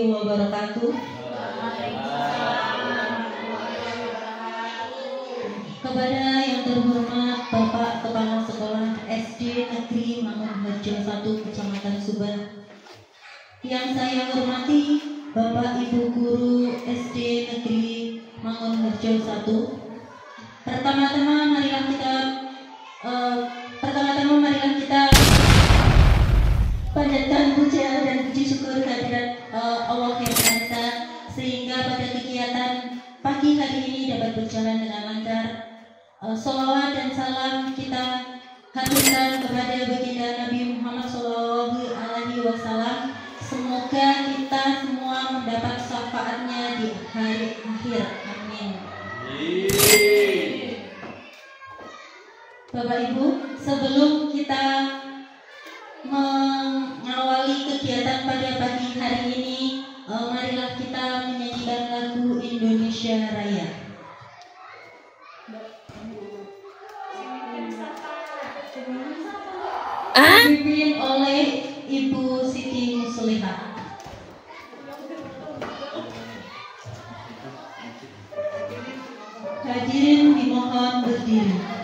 wabarakatuh. Kepada yang terhormat Bapak Kepala Sekolah SD Negeri Mangunharjo 1 Kecamatan Subang, yang saya hormati Bapak Ibu Guru SD Negeri Mangunharjo 1. Pertama-tama marilah kita panjatkan puja dan puji syukur kehadirat Allah yang Maha Esa, sehingga pada kegiatan pagi hari ini dapat berjalan dengan lancar. Sholawat dan salam kita haturkan kepada baginda Nabi Muhammad SAW. Semoga kita semua mendapat syafaatnya di hari akhir. Amin. Bapak Ibu, sebelum kita mengawali kegiatan pada pagi hari ini, marilah kita menyanyikan lagu Indonesia Raya. Dipimpin oleh Ibu Siti Muslihah. Hadirin dimohon berdiri.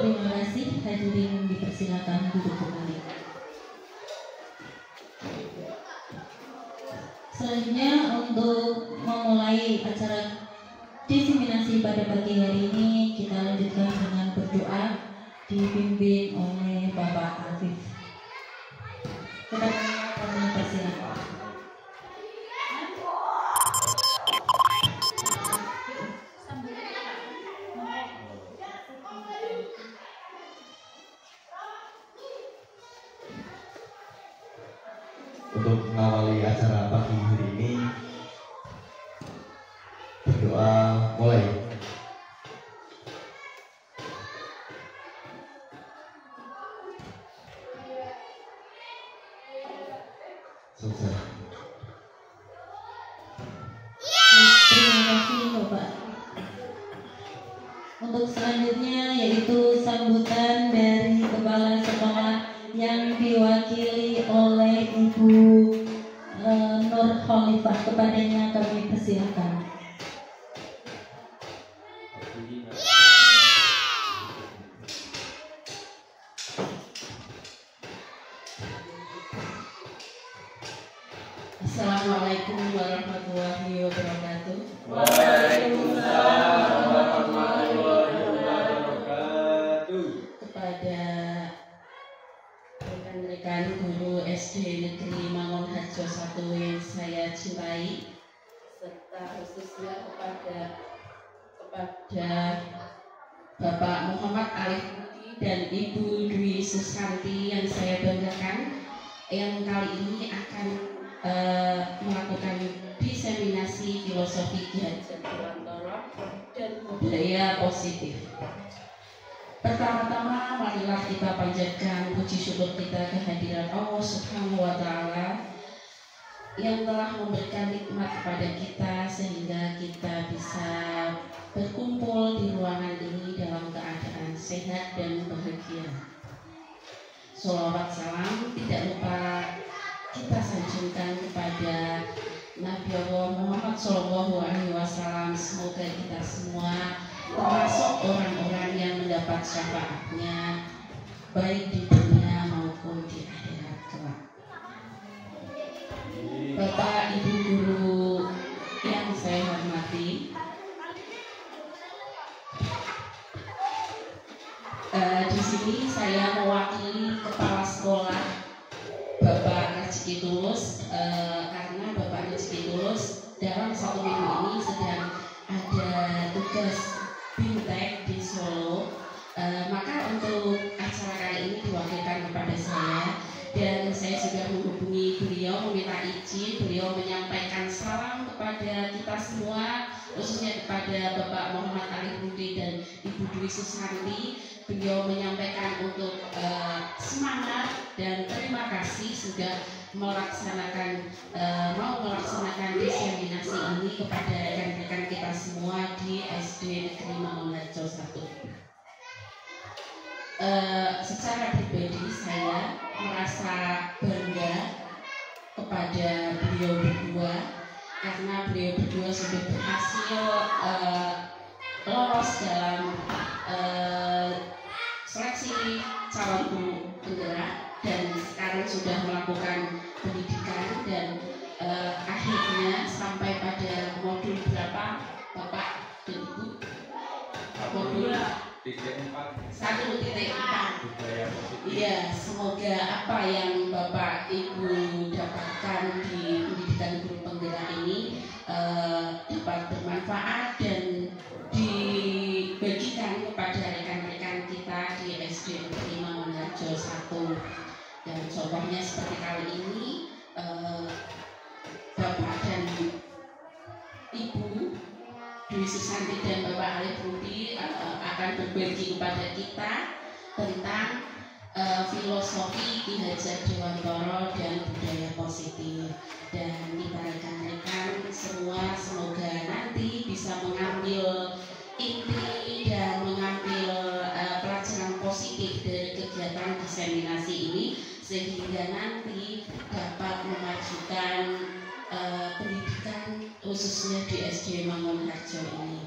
Terima kasih, hadirin dipersilakan duduk kembali. Selanjutnya untuk memulai acara diseminasi pada pagi hari ini, kita lanjutkan dengan berdoa dipimpin oleh Bapak Afif. Kami persilakan. Untuk mengawali acara pagi hari ini, berdoa mulai. Selesai. Terima kasih Bapak. Untuk selanjutnya yaitu sambutan dari Kepala Sekolah yang diwakili oleh Ibu Nur Khalifah. Kepadanya kami persilakan. Assalamualaikum warahmatullahi wabarakatuh. Waalaikumsalam warahmatullahi wabarakatuh. Kepada rekan-rekan guru SD Negeri Mangunharjo 1 yang saya cintai, serta khususnya kepada Bapak Muhammad Alif Budi dan Ibu Dwi Susanti yang saya banggakan, yang kali ini akan melakukan diseminasi filosofi Ki Hajar Dewantara dan budaya positif. Pertama-tama marilah kita panjatkan puji syukur kita kehadiran Allah Subhanahu wa Ta'ala yang telah memberikan nikmat kepada kita sehingga kita bisa berkumpul di ruangan ini dalam keadaan sehat dan bahagia. Sholawat salam tidak lupa kita sanjungkan kepada Nabi Allah Muhammad SAW. Semoga kita semua termasuk orang-orang yang mendapat syafaatnya baik di dunia maupun di akhirat kelak. Bapak Ibu guru yang saya hormati, di sini saya mewakili kepala sekolah Bapak Rezeki Tulus, karena Bapak Rezeki Tulus dalam 1 minggu ini sedang ada tugas BIMTEK di Solo, maka untuk acara kali ini diwakilkan kepada saya dan saya sudah menghubungi beliau meminta izin. Beliau menyampaikan salam kepada kita semua, khususnya kepada Bapak Muhammad Alif Budi dan Ibu Dwi Susanti. Beliau menyampaikan untuk semangat dan terima kasih sudah mau melaksanakan diseminasi ini kepada rekan-rekan kita semua di SD Negeri Mangunharjo 1. Secara pribadi saya merasa bangga kepada beliau berdua karena beliau berdua sudah berhasil lolos dalam seleksi calon guru penggerak dan sekarang sudah melakukan pendidikan dan akhirnya sampai pada modul berapa Bapak dan Ibu? Modul 1.4. Iya, semoga apa yang Bapak Ibu dapatkan di pendidikan guru penggerak ini dapat bermanfaat dan dibagikan kepada rekan-rekan kita di SD Negeri Mangunharjo 1. Dan contohnya seperti kali ini Bapak dan Ibu Dwi Susanti dan Bapak Alif Budi akan berbagi kepada kita tentang filosofi Ki Hajar Dewantara dan budaya positif. Dan kita rekan-rekan semua semoga nanti bisa mengambil inti dan mengambil pelajaran positif dari kegiatan diseminasi ini sehingga nanti dapat memajukan pendidikan khususnya di SD Mangunharjo ini.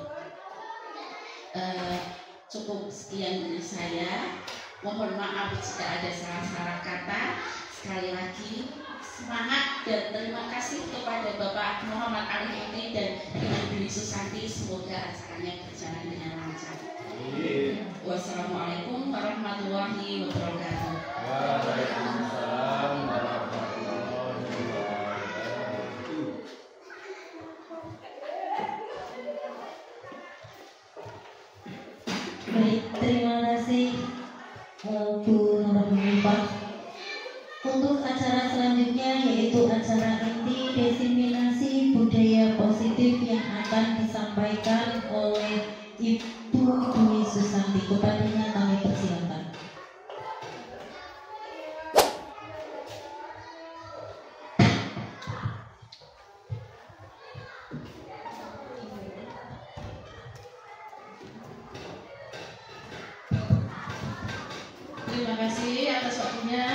Cukup sekian dari saya. Mohon maaf jika ada salah-salah kata. Sekali lagi semangat dan terima kasih kepada Bapak Muhammad Alif Budi dan Ibu Dwi Susanti. Semoga acaranya berjalan dengan lancar. Wassalamualaikum warahmatullahi wabarakatuh. Waalaikumsalam warahmatullahi wabarakatuh. Baik, terima kasih Bu Nurul. Untuk acara selanjutnya yaitu acara inti diseminasi budaya positif yang akan disampaikan oleh Ibu Dwi Susanti. Kepadanya kami persilakan. Terima kasih atas waktunya.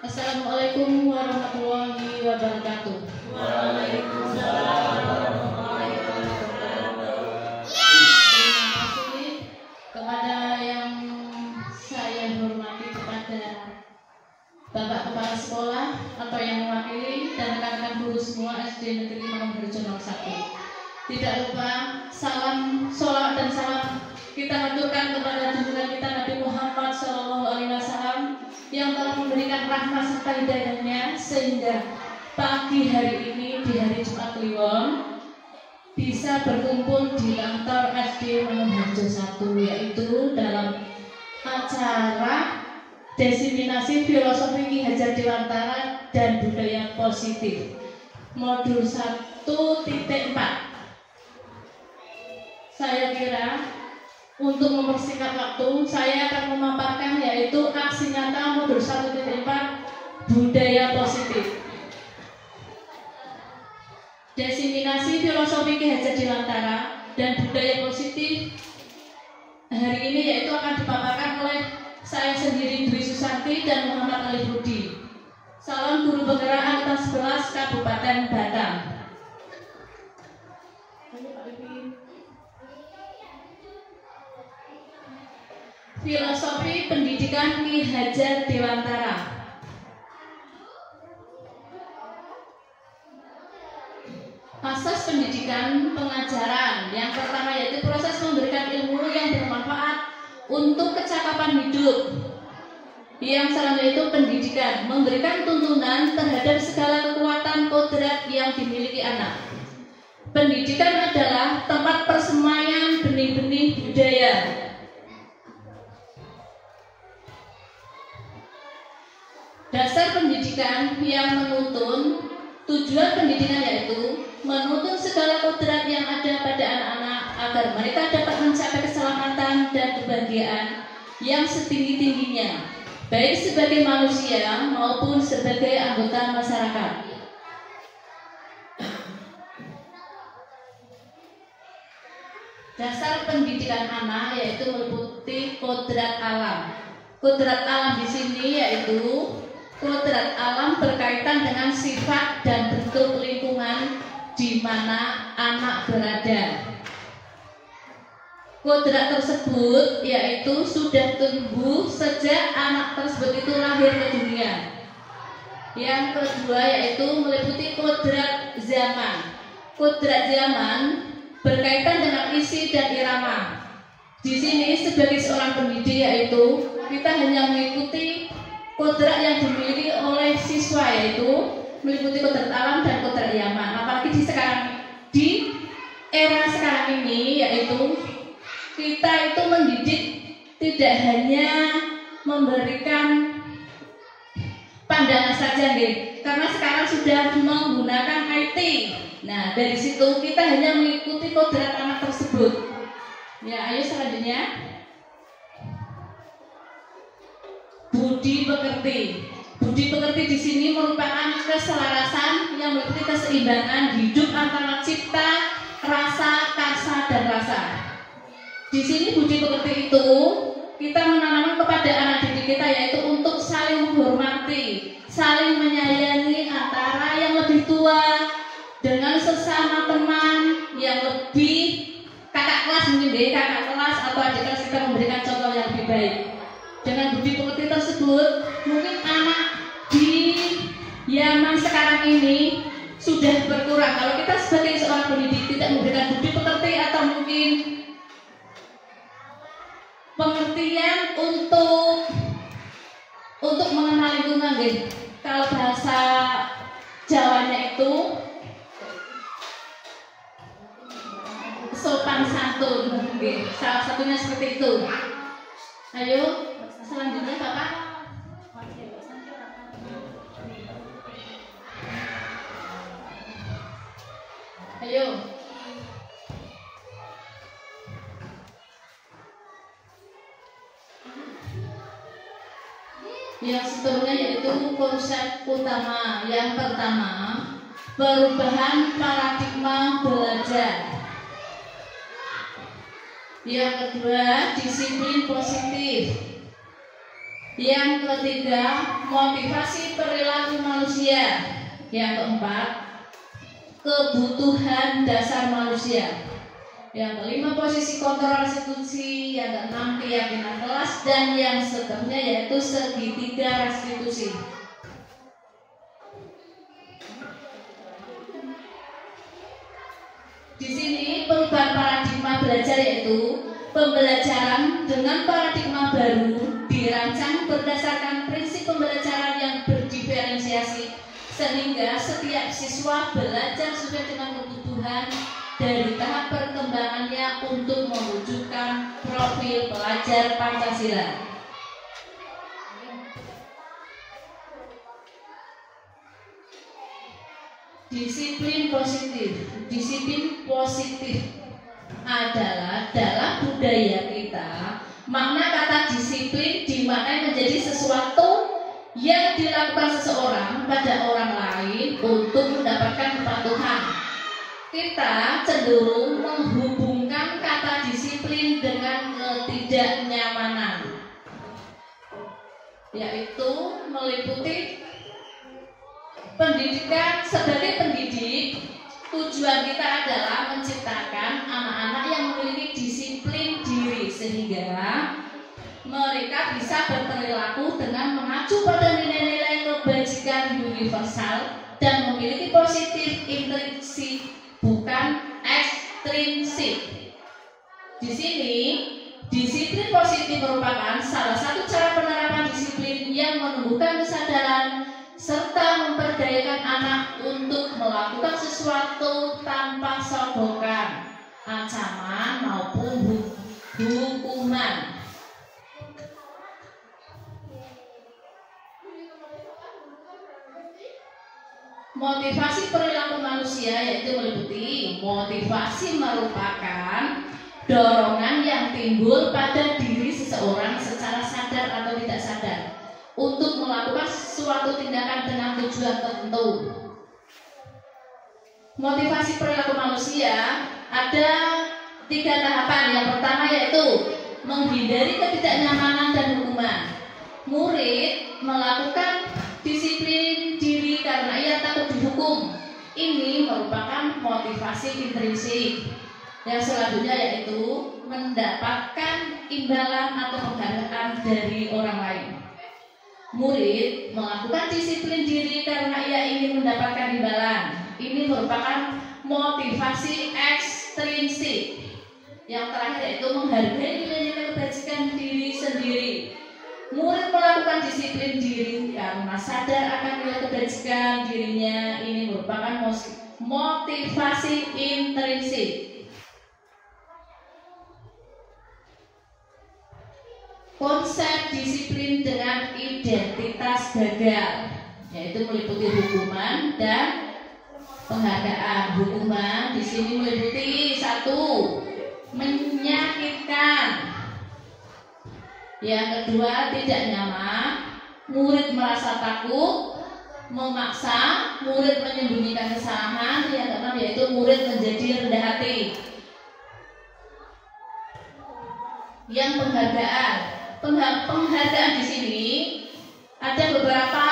Assalamualaikum warahmatullahi wabarakatuh. Waalaikumsalam warahmatullahi wabarakatuh. Terima kasih kepada yang saya hormati, kepada Bapak Kepala Sekolah atau yang mewakili dan rekan-rekan guru semua SD Negeri Mangunharjo nomor 1. Tidak lupa salam, sholawat dan salam kita haturkan kepada junjungan kita Nabi Muhammad SAW yang telah memberikan rahmat serta hidayahnya sehingga pagi hari ini di hari Jumat Kliwon bisa berkumpul di kantor SD Mangunharjo 1, yaitu dalam acara diseminasi filosofi Ki Hajar Dewantara dan budaya positif modul 1.4. Saya kira untuk mempersingkat waktu, saya akan memaparkan yaitu aksi nyata modul 1.4 budaya positif. Diseminasi filosofi Ki Hajar Dewantara dan budaya positif hari ini yaitu akan dipaparkan oleh saya sendiri Dwi Susanti dan Muhammad Ali Budi. Salam guru penggerak angkatan 11 Kabupaten Batang. Filosofi pendidikan Ki Hajar Dewantara. Asas pendidikan pengajaran yang pertama yaitu proses memberikan ilmu yang bermanfaat untuk kecakapan hidup. Yang selanjutnya itu pendidikan, memberikan tuntunan terhadap segala kekuatan kodrat yang dimiliki anak. Pendidikan adalah tempat persemaian benih-benih budaya. Dasar pendidikan yang menuntun, tujuan pendidikan yaitu menuntun segala kodrat yang ada pada anak-anak agar mereka dapat mencapai keselamatan dan kebahagiaan yang setinggi-tingginya, baik sebagai manusia maupun sebagai anggota masyarakat. Dasar pendidikan anak yaitu meliputi kodrat alam. Kodrat alam di sini yaitu kodrat alam berkaitan dengan sifat dan bentuk lingkungan di mana anak berada. Kodrat tersebut yaitu sudah tumbuh sejak anak tersebut itu lahir ke dunia. Yang kedua yaitu meliputi kodrat zaman. Kodrat zaman berkaitan dengan isi dan irama. Di sini sebagai seorang pendidik yaitu kita hanya mengikuti kodrat yang dimiliki oleh siswa yaitu meliputi kodrat alam dan kodrat zaman. Apalagi di era sekarang ini yaitu kita itu mendidik tidak hanya memberikan pandangan saja nih, karena sekarang sudah menggunakan IT. Nah dari situ kita hanya mengikuti kodrat anak tersebut. Ya ayo selanjutnya. Budi pekerti. Budi pekerti di sini merupakan keselarasan yang meliputi keseimbangan hidup antara cipta, rasa, karsa, dan rasa. Di sini budi pekerti itu kita menanamkan kepada anak didik kita yaitu untuk saling menghormati, saling menyayangi antara yang lebih tua dengan sesama teman yang lebih kakak kelas mungkin deh, kakak kelas atau adik kelas kita memberikan contoh yang lebih baik. Dengan budi pekerti tersebut mungkin anak di zaman sekarang ini sudah berkurang. Kalau kita sebagai seorang pendidik tidak memberikan budi pekerti atau mungkin pengertian untuk mengenal lingkungan deh. Kalau bahasa Jawanya itu sopan santun, salah satunya seperti itu. Ayo selanjutnya Bapak. Ayo. Yang seterusnya yaitu konsep utama. Yang pertama, perubahan paradigma belajar. Yang kedua, disiplin positif. Yang ketiga, motivasi perilaku manusia. Yang keempat, kebutuhan dasar manusia. Yang kelima, posisi kontrol restitusi. Yang keenam, keyakinan kelas. Dan yang seterusnya yaitu segitiga restitusi. belajar yaitu pembelajaran dengan paradigma baru dirancang berdasarkan prinsip pembelajaran yang berdiferensiasi sehingga setiap siswa belajar sesuai dengan kebutuhan dari tahap perkembangannya untuk mewujudkan profil pelajar Pancasila. Disiplin positif adalah dalam budaya kita, makna kata disiplin dimaknai menjadi sesuatu yang dilakukan seseorang pada orang lain untuk mendapatkan kepatuhan. Kita cenderung menghubungkan kata disiplin dengan ketidaknyamanan, yaitu meliputi pendidikan. Sebagai pendidik, tujuan kita adalah menciptakan anak-anak yang memiliki disiplin diri sehingga mereka bisa berperilaku dengan mengacu pada nilai-nilai kebajikan universal dan memiliki positif intrinsik bukan ekstrinsik. Di sini, disiplin positif merupakan salah satu cara penerapan disiplin yang menumbuhkan kesadaran serta memperdayakan anak untuk melakukan sesuatu tanpa sogokan, ancaman maupun hukuman. Motivasi perilaku manusia yaitu meliputi motivasi merupakan dorongan yang timbul pada diri seseorang secara sadar atau tidak sadar untuk melakukan suatu tindakan dengan tujuan tertentu. Motivasi perilaku manusia ada 3 tahapan. Yang pertama yaitu menghindari ketidaknyamanan dan hukuman. Murid melakukan disiplin diri karena ia takut dihukum. Ini merupakan motivasi intrinsik. Yang selanjutnya yaitu mendapatkan imbalan atau penghargaan dari orang lain. Murid melakukan disiplin diri karena ia ingin mendapatkan imbalan. Ini merupakan motivasi ekstrinsik. Yang terakhir yaitu menghargai nilai-nilai kebajikan diri sendiri. Murid melakukan disiplin diri karena sadar akan nilai kebajikan dirinya. Ini merupakan motivasi intrinsik. Konsep disiplin dengan identitas gagal yaitu meliputi hukuman dan penghargaan. Hukuman di sini meliputi 1. Menyakitkan. Yang kedua, tidak nyaman. Murid merasa takut, memaksa, murid menyembunyikan kesalahan. Yang keenam yaitu murid menjadi rendah hati. Yang penghargaan di sini ada beberapa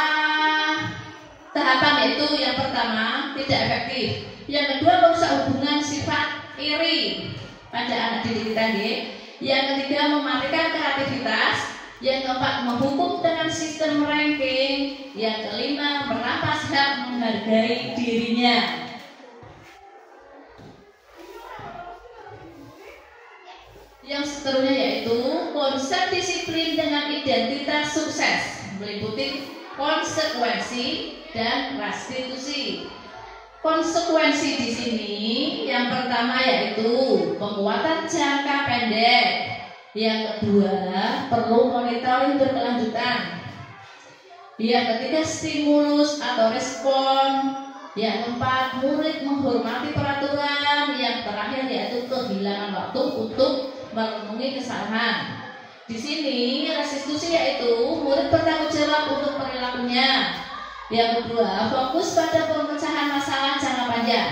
tahapan, yaitu yang pertama tidak efektif, yang kedua merusak hubungan sifat iri pada anak didik kita, yang ketiga mematikan kreativitas, yang keempat menghukum dengan sistem ranking, yang kelima merampas hak menghargai dirinya. Yang seterusnya yaitu konsep disiplin dengan identitas sukses, meliputi konsekuensi dan restitusi. Konsekuensi di sini yang pertama yaitu penguatan jangka pendek, yang kedua perlu monitoring berkelanjutan, yang ketiga stimulus atau respon, yang keempat murid menghormati peraturan, yang terakhir yaitu kehilangan waktu untuk merenungi kesalahan. Di sini restitusi yaitu murid bertanggung jawab untuk perilakunya. Yang kedua, fokus pada pemecahan masalah jangka panjang.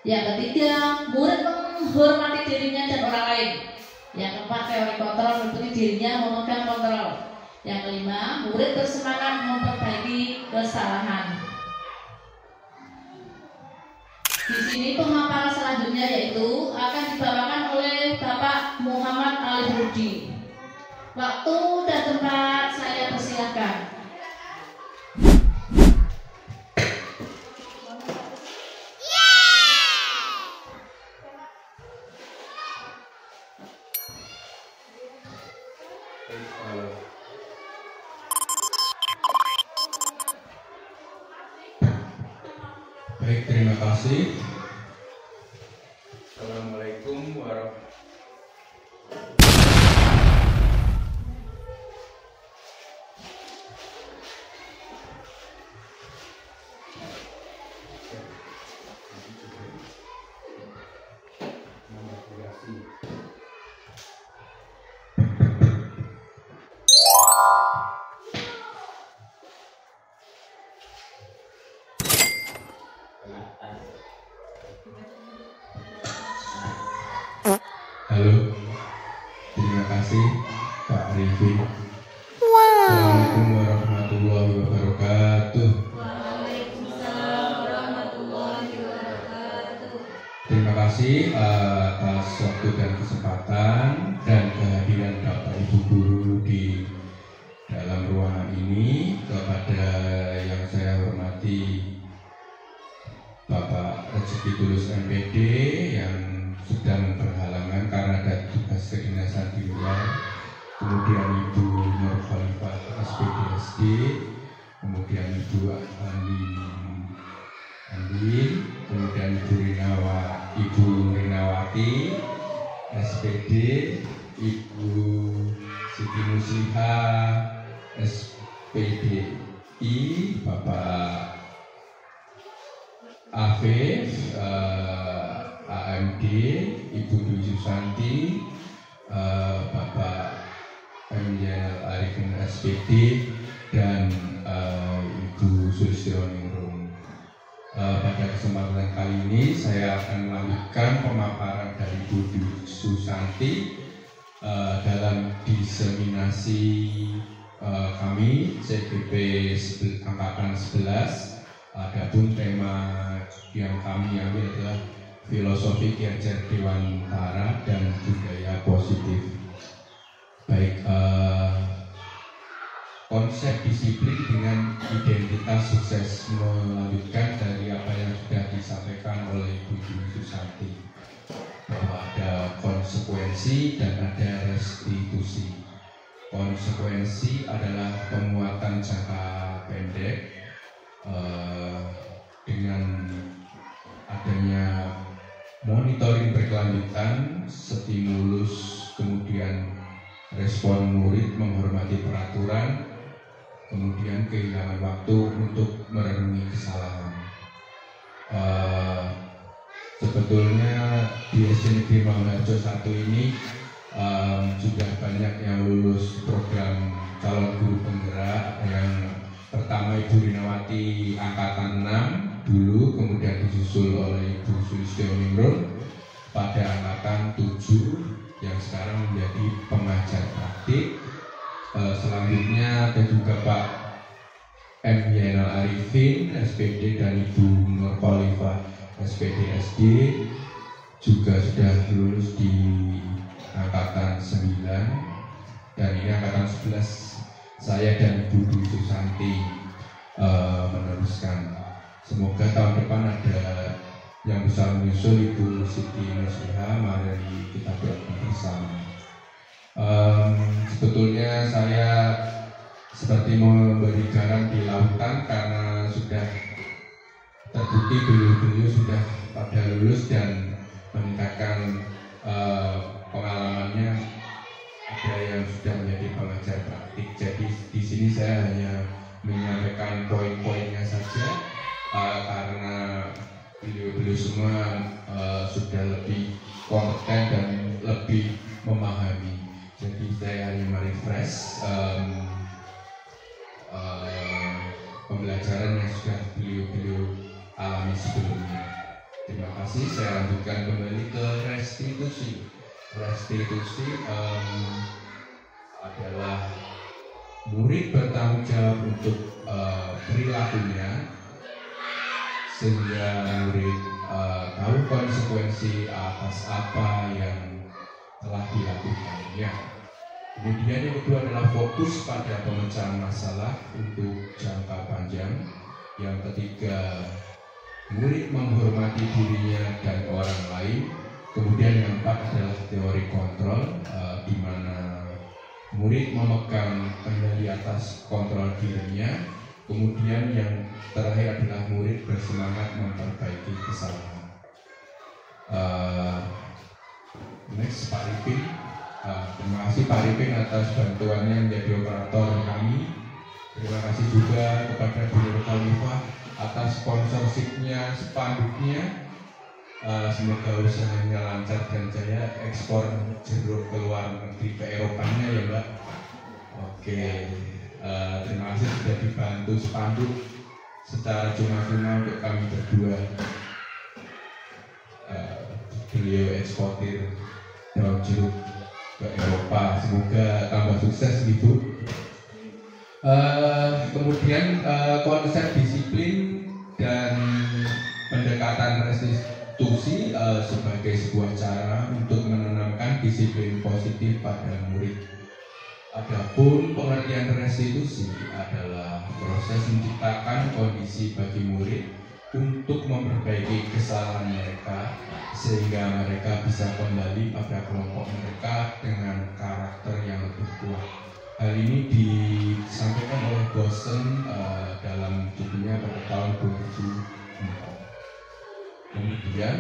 Yang ketiga, murid menghormati dirinya dan orang lain. Yang keempat, teori kontrol, meliputi dirinya memegang kontrol. Yang kelima, murid bersemangat memperbaiki kesalahan. Di sini pemaparan selanjutnya yaitu akan dibawakan oleh Bapak Muhammad Ali Budi. Waktu dan tempat saya persilakan. Baik, terima kasih. Assalamualaikum warahmatullahi Halo, terima kasih Pak Arifin. Assalamualaikum warahmatullahi wabarakatuh. Waalaikumsalam warahmatullahi wabarakatuh. Terima kasih atas waktu dan kesempatan dan kehadiran Bapak Ibu Guru di dalam ruangan ini. Kepada yang saya hormati Bapak Rezeki Tulus MPD yang sedang berhalangan karena ada tugas kedinasan di luar, kemudian Ibu Nur Khalifah SPDSD, kemudian Ibu Andin, kemudian Ibu Rinawati SPD, Ibu Siti Muslihah SPDI, Bapak Afif AMD, Ibu Dwi Susanti, Bapak MJ Arifin SPD, dan Ibu Sulistioningrum. Pada kesempatan kali ini saya akan melanjutkan pemaparan dari Ibu Dwi Susanti dalam diseminasi kami CGP Angkatan 11. Adapun tema yang kami ambil adalah filosofi Ki-Hajar Dewantara dan budaya positif. Baik, konsep disiplin dengan identitas sukses melanjutkan dari apa yang sudah disampaikan oleh Ibu Dwi Susanti, bahwa ada konsekuensi dan ada restitusi. Konsekuensi adalah penguatan jangka pendek dengan adanya monitoring berkelanjutan, stimulus, kemudian respon murid menghormati peraturan, kemudian kehilangan waktu untuk merenungi kesalahan. Sebetulnya di SD Negeri Mangunharjo 1 ini sudah banyak yang lulus program calon guru penggerak. Yang pertama Ibu Rinawati Angkatan 6 dulu, kemudian disusul oleh Ibu Sulistioningrum pada Angkatan 7 yang sekarang menjadi pengajar praktik. Selanjutnya ada juga Pak M. Yainal Arifin SPD dan Ibu Nur Khalifah SPD-SD juga sudah lulus di Angkatan 9, dan ini Angkatan 11 saya dan Ibu Dwi Susanti meneruskan. Semoga tahun depan ada yang bisa menyusul Ibu Siti Muslihah. Mari kita berdoa bersama. Sebetulnya saya seperti memberi garam di lautan karena sudah terbukti beliau sudah pada lulus dan meningkatkan pengalamannya. Ada yang sudah menjadi pengajar praktik. Jadi di sini saya hanya menyampaikan poin-poinnya saja karena beliau semua sudah lebih kompeten dan lebih memahami. Jadi saya hanya merefresh pembelajaran yang sudah beliau alami sebelumnya. Terima kasih. Saya lanjutkan kembali ke restitusi. Restitusi adalah murid bertanggung jawab untuk perilakunya, sehingga murid tahu konsekuensi atas apa yang telah dilakukannya. Kemudian yang kedua adalah fokus pada pemecahan masalah untuk jangka panjang. Yang ketiga, murid menghormati dirinya dan orang lain. Kemudian yang keempat adalah teori kontrol, di mana murid memegang kendali atas kontrol dirinya. Kemudian yang terakhir adalah murid bersemangat memperbaiki kesalahan. Next, Pak Ripin. Terima kasih Pak Ripin atas bantuannya menjadi operator kami. Terima kasih juga kepada Bu Nurul Khalifah atas sponsorshipnya, spanduknya. Semoga usahanya lancar dan jaya, ekspor jeruk ke luar negeri, ke Eropanya ya Mbak. Oke, terima kasih sudah dibantu spanduk secara cuma-cuma untuk kami berdua. Beliau eksportir daun jeruk ke Eropa, semoga tambah sukses gitu. Kemudian konsep disiplin dan pendekatan restitusi sebagai sebuah cara untuk menanamkan disiplin positif pada murid. Adapun pengertian restitusi adalah proses menciptakan kondisi bagi murid untuk memperbaiki kesalahan mereka sehingga mereka bisa kembali pada kelompok mereka dengan karakter yang lebih kuat. Hal ini disampaikan oleh Gosen dalam bukunya pada tahun 2004. Kemudian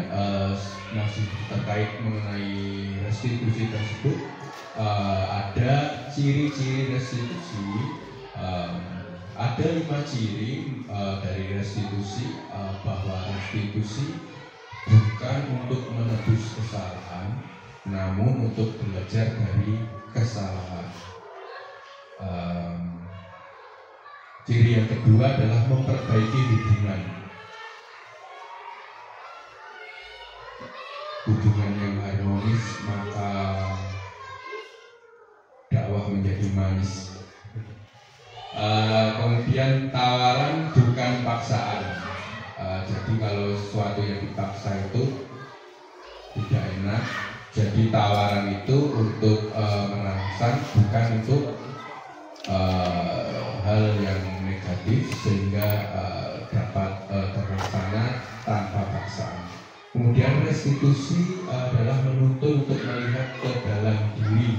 masih terkait mengenai restitusi tersebut, ada ciri-ciri restitusi. Ada 5 ciri dari restitusi, bahwa restitusi bukan untuk menebus kesalahan, namun untuk belajar dari kesalahan. Ciri yang kedua adalah memperbaiki hubungan yang harmonis, maka dakwah menjadi manis. Kemudian tawaran bukan paksaan. Jadi kalau sesuatu yang dipaksa itu tidak enak. Jadi tawaran itu untuk merangsang, bukan untuk hal yang negatif, sehingga dapat terlaksana tanpa paksaan. Kemudian restitusi adalah menuntun untuk melihat ke dalam diri.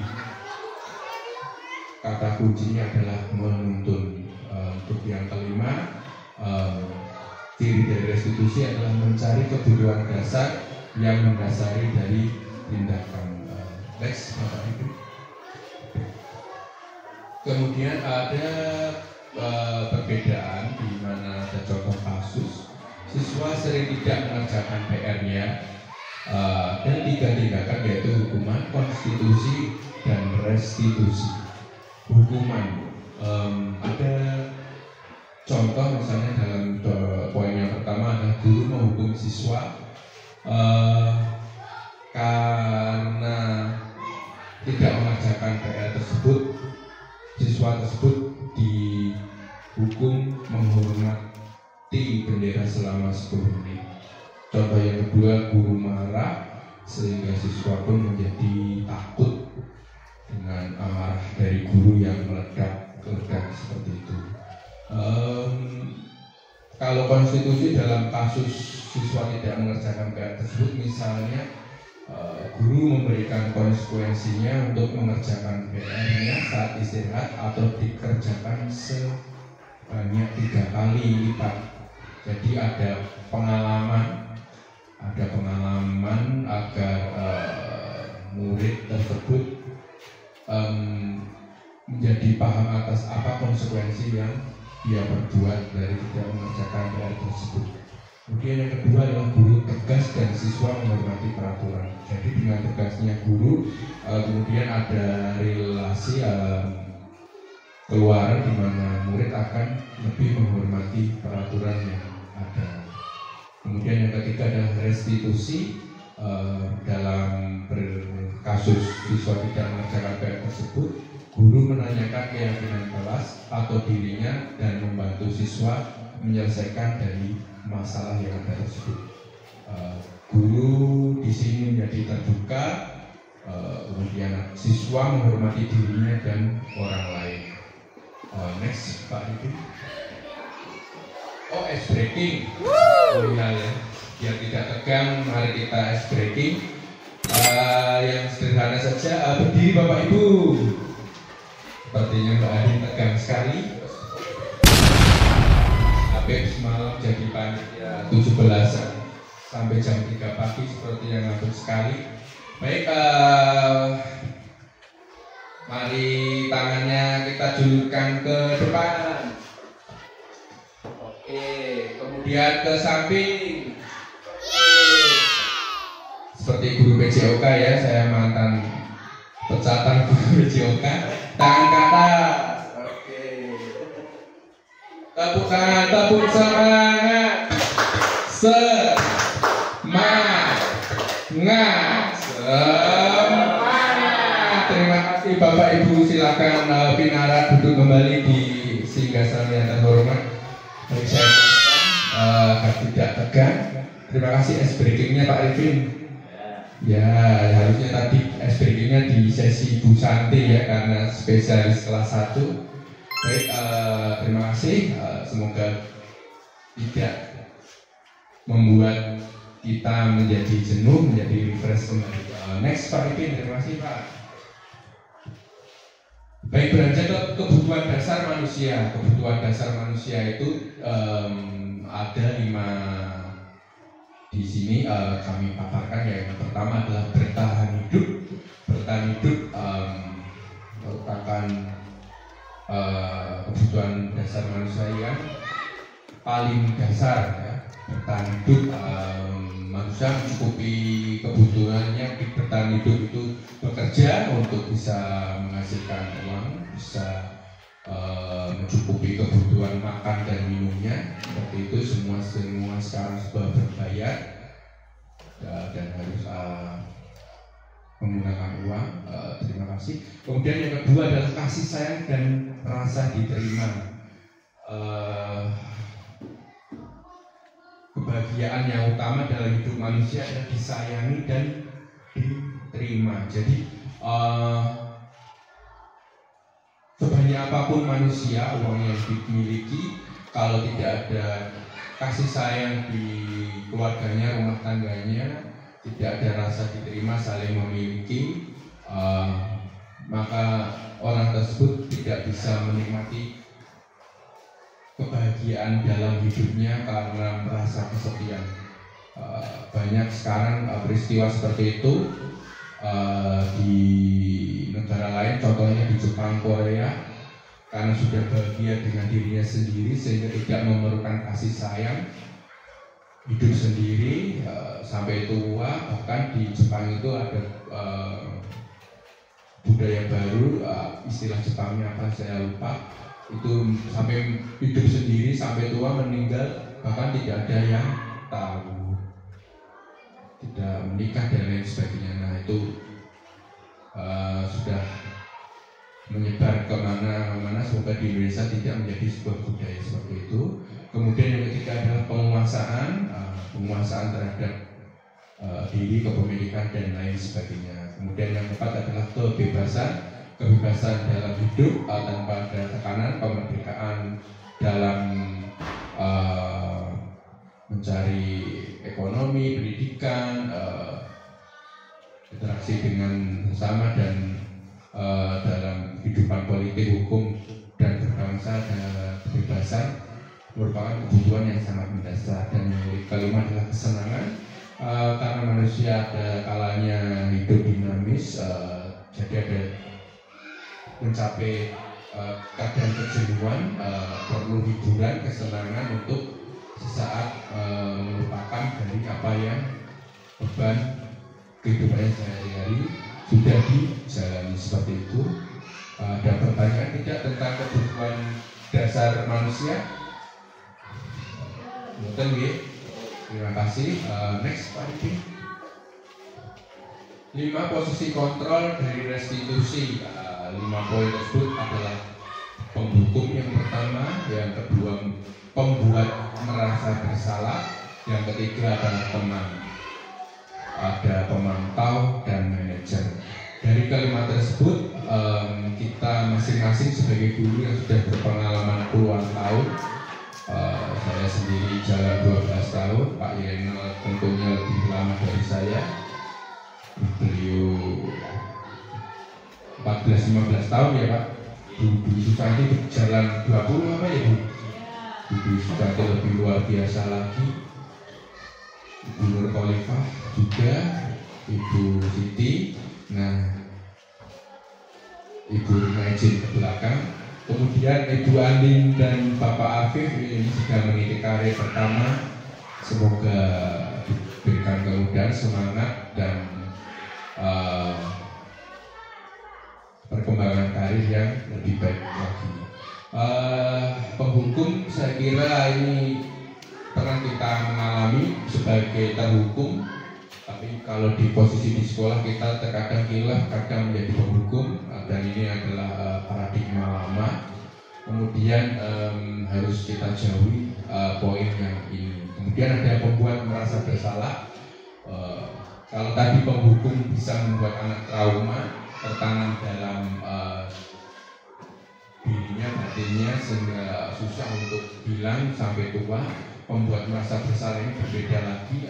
Kata kuncinya adalah menuntun. Untuk yang kelima, ciri dari restitusi adalah mencari kebutuhan dasar yang mendasari dari tindakan. Next, Bapak Ibu. Kemudian ada perbedaan di mana ada contoh kasus siswa sering tidak mengerjakan PR-nya, dan 3 tindakan, yaitu hukuman, konstitusi, dan restitusi. Hukuman, ada contoh misalnya dalam poin yang pertama adalah guru menghukum siswa karena tidak mengerjakan PR tersebut. Siswa tersebut dihukum menghormati bendera selama 10 menit. Contoh yang kedua, guru marah sehingga siswa pun menjadi takut dengan amarah dari guru yang meledak seperti itu. Kalau konstitusi dalam kasus siswa tidak mengerjakan PR tersebut, misalnya guru memberikan konsekuensinya untuk mengerjakan PR-nya saat istirahat atau dikerjakan sebanyak 3 kali lipat. Jadi ada pengalaman agar murid tersebut menjadi paham atas apa konsekuensi yang dia perbuat dari tidak mengerjakan PR tersebut. Kemudian yang kedua adalah guru tegas dan siswa menghormati peraturan. Jadi dengan tegasnya guru, kemudian ada relasi keluar di mana murid akan lebih menghormati peraturan yang ada. Kemudian yang ketiga adalah restitusi. Dalam kasus siswa tidak mengerjakan PR tersebut, guru menanyakan keyakinan kelas atau dirinya dan membantu siswa menyelesaikan dari masalah yang ada tersebut. Guru di sini menjadi terbuka, kemudian siswa menghormati dirinya dan orang lain. Next, Pak Ibu. Oh, ice breaking. Oh iya ya. Biar tidak tegang, mari kita ice breaking. Yang sederhana saja, berdiri Bapak Ibu. Sepertinya Mbak Adi tegang sekali. Habib semalam jadi panitia 17-an sampai jam 3 pagi, seperti yang ngatur sekali. Baik, mari tangannya kita julurkan ke depan. Oke, kemudian ke samping. Seperti guru PJOK ya, saya mantan pecatan guru PJOK. Tangan ke atas. Oke. Tepuk tangan, tepuk semangat. Semangat. Terima kasih Bapak Ibu, silakan Pinara duduk kembali di singgasana yang terhormat. Baik, saya agar tidak tegang. Terima kasih es breakingnya Pak Rifin. Ya, harusnya tadi es breakingnya di sesi Bu Santi ya, karena spesialis kelas 1. Baik, terima kasih. Semoga tidak membuat kita menjadi jenuh, menjadi refresh kembali. Next Pak Rifin, terima kasih Pak. Baik, beranjak ke kebutuhan dasar manusia. Kebutuhan dasar manusia itu ada 5 di sini kami paparkan. Yang pertama adalah bertahan hidup. Bertahan hidup merupakan kebutuhan dasar manusia yang paling dasar ya. Bertahan hidup, manusia mencukupi kebutuhannya di bertahan hidup itu bekerja untuk bisa menghasilkan uang, bisa mencukupi kebutuhan makan dan minumnya. Seperti itu, semua sekarang sudah berbayar dan harus menggunakan uang. Terima kasih. Kemudian yang kedua adalah kasih sayang dan rasa diterima. Kebahagiaan yang utama dalam hidup manusia adalah disayangi dan diterima. Jadi sebanyak apapun manusia uang yang dimiliki, kalau tidak ada kasih sayang di keluarganya, rumah tangganya, tidak ada rasa diterima, saling memiliki, maka orang tersebut tidak bisa menikmati kebahagiaan dalam hidupnya karena merasa kesepian. Banyak sekarang peristiwa seperti itu di negara lain, contohnya di Jepang, Korea, karena sudah bahagia dengan dirinya sendiri sehingga tidak memerlukan kasih sayang, hidup sendiri sampai tua. Bahkan di Jepang itu ada budaya baru, istilah Jepangnya apa saya lupa, itu sampai hidup sendiri sampai tua, meninggal bahkan tidak ada yang tahu, tidak menikah dan lain sebagainya. Nah itu sudah menyebar kemana-mana. Semoga di Indonesia tidak menjadi sebuah budaya seperti itu. Kemudian yang ketiga adalah penguasaan terhadap diri, kepemilikan dan lain sebagainya. Kemudian yang keempat adalah kebebasan dalam hidup tanpa ada tekanan, kemerdekaan dalam mencari ekonomi, pendidikan, interaksi dengan sesama, dan dalam kehidupan politik, hukum, dan berbangsa. Dan kebebasan merupakan kebutuhan yang sangat mendasar. Dan yang kelima adalah kesenangan, karena manusia ada kalanya hidup dinamis, jadi ada mencapai keadaan kejenuhan, perlu hiburan, kesenangan untuk sesaat melupakan dari apa yang beban kehidupannya sehari-hari sudah dijalani. Seperti itu. Ada pertanyaan tidak tentang kebutuhan dasar manusia? Betul ya? Terima kasih. Next Pak Diki. 5 posisi kontrol dari restitusi. 5 poin tersebut adalah penghukum yang pertama, yang kedua pembuat merasa bersalah, yang ketiga adalah teman, ada pemantau dan manajer. Dari kelima tersebut kita masing-masing sebagai guru yang sudah berpengalaman puluhan tahun, saya sendiri jalan 12 tahun, Pak Yenel tentunya lebih lama dari saya, beliau 14-15 tahun ya Pak. Bu Susanti berjalan 20 apa ya Bu? Bu Susanti lebih luar biasa lagi. Ibu Nur Khalifah juga, Ibu Siti, nah Ibu Majin ke belakang, kemudian Ibu Andin dan Bapak Afif ini sedang meniti karir pertama. Semoga diberikan kemudahan, semangat dan perkembangan karir yang lebih baik lagi. Penghukum saya kira ini pernah kita mengalami sebagai terhukum, tapi kalau di posisi di sekolah kita terkadang kilaf, kadang menjadi penghukum, dan ini adalah paradigma lama. Kemudian harus kita jauhi poin yang ini. Kemudian ada yang membuat merasa bersalah. Kalau tadi penghukum bisa membuat anak trauma, tertanam dalam dirinya, batinnya, sehingga susah untuk bilang sampai tua. Membuat merasa bersalah ini berbeda lagi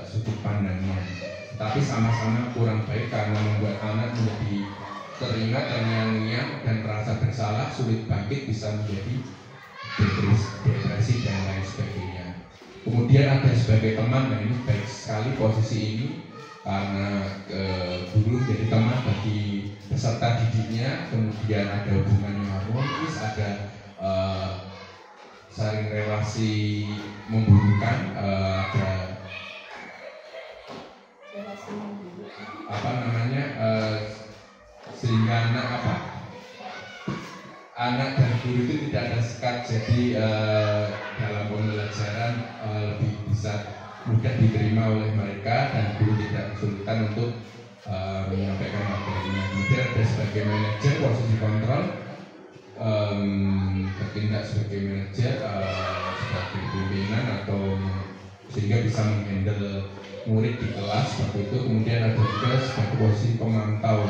sudut pandangnya, tapi sama-sama kurang baik karena membuat anak menjadi teringat terngiang-ngiang dan merasa bersalah, sulit bangkit, bisa menjadi depresi dan lain sebagainya. Kemudian ada sebagai teman, dan ini baik sekali posisi ini karena guru jadi teman bagi peserta didiknya, kemudian ada hubungan yang harmonis, ada saling relasi membutuhkan, ada sehingga anak dan guru itu tidak ada sekat, jadi dalam pembelajaran lebih bisa mudah diterima oleh mereka dan guru tidak kesulitan untuk menyampaikan materinya. Kemudian ada sebagai manajer, posisi kontrol, bertindak sebagai manajer, sebagai pimpinan atau sehingga bisa menghandle murid di kelas seperti itu. Kemudian ada juga sebagai posisi pemantau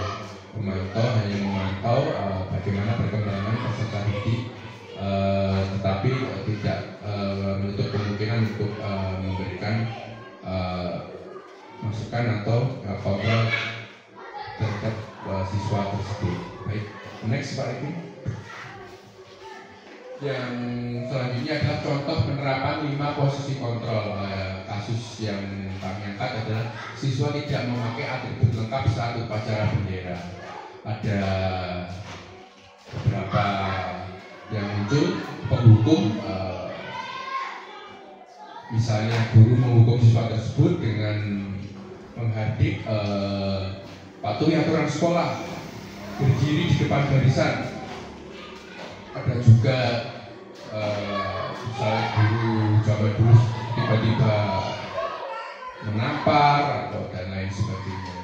hanya memantau bagaimana perkembangan peserta didik, tetapi tidak menutup kemungkinan untuk memberikan masukan atau kontrol terhadap siswa tersebut. Baik, next Pak Eki. Yang selanjutnya adalah contoh penerapan 5 posisi kontrol. Kasus yang kami angkat adalah siswa tidak memakai atribut lengkap saat upacara bendera. Ada beberapa yang muncul, penghukum, misalnya guru menghukum siswa tersebut dengan menghardik patuhi aturan sekolah, berdiri di depan barisan. Ada juga misalnya guru zaman dulu tiba-tiba menampar atau dan lain sebagainya,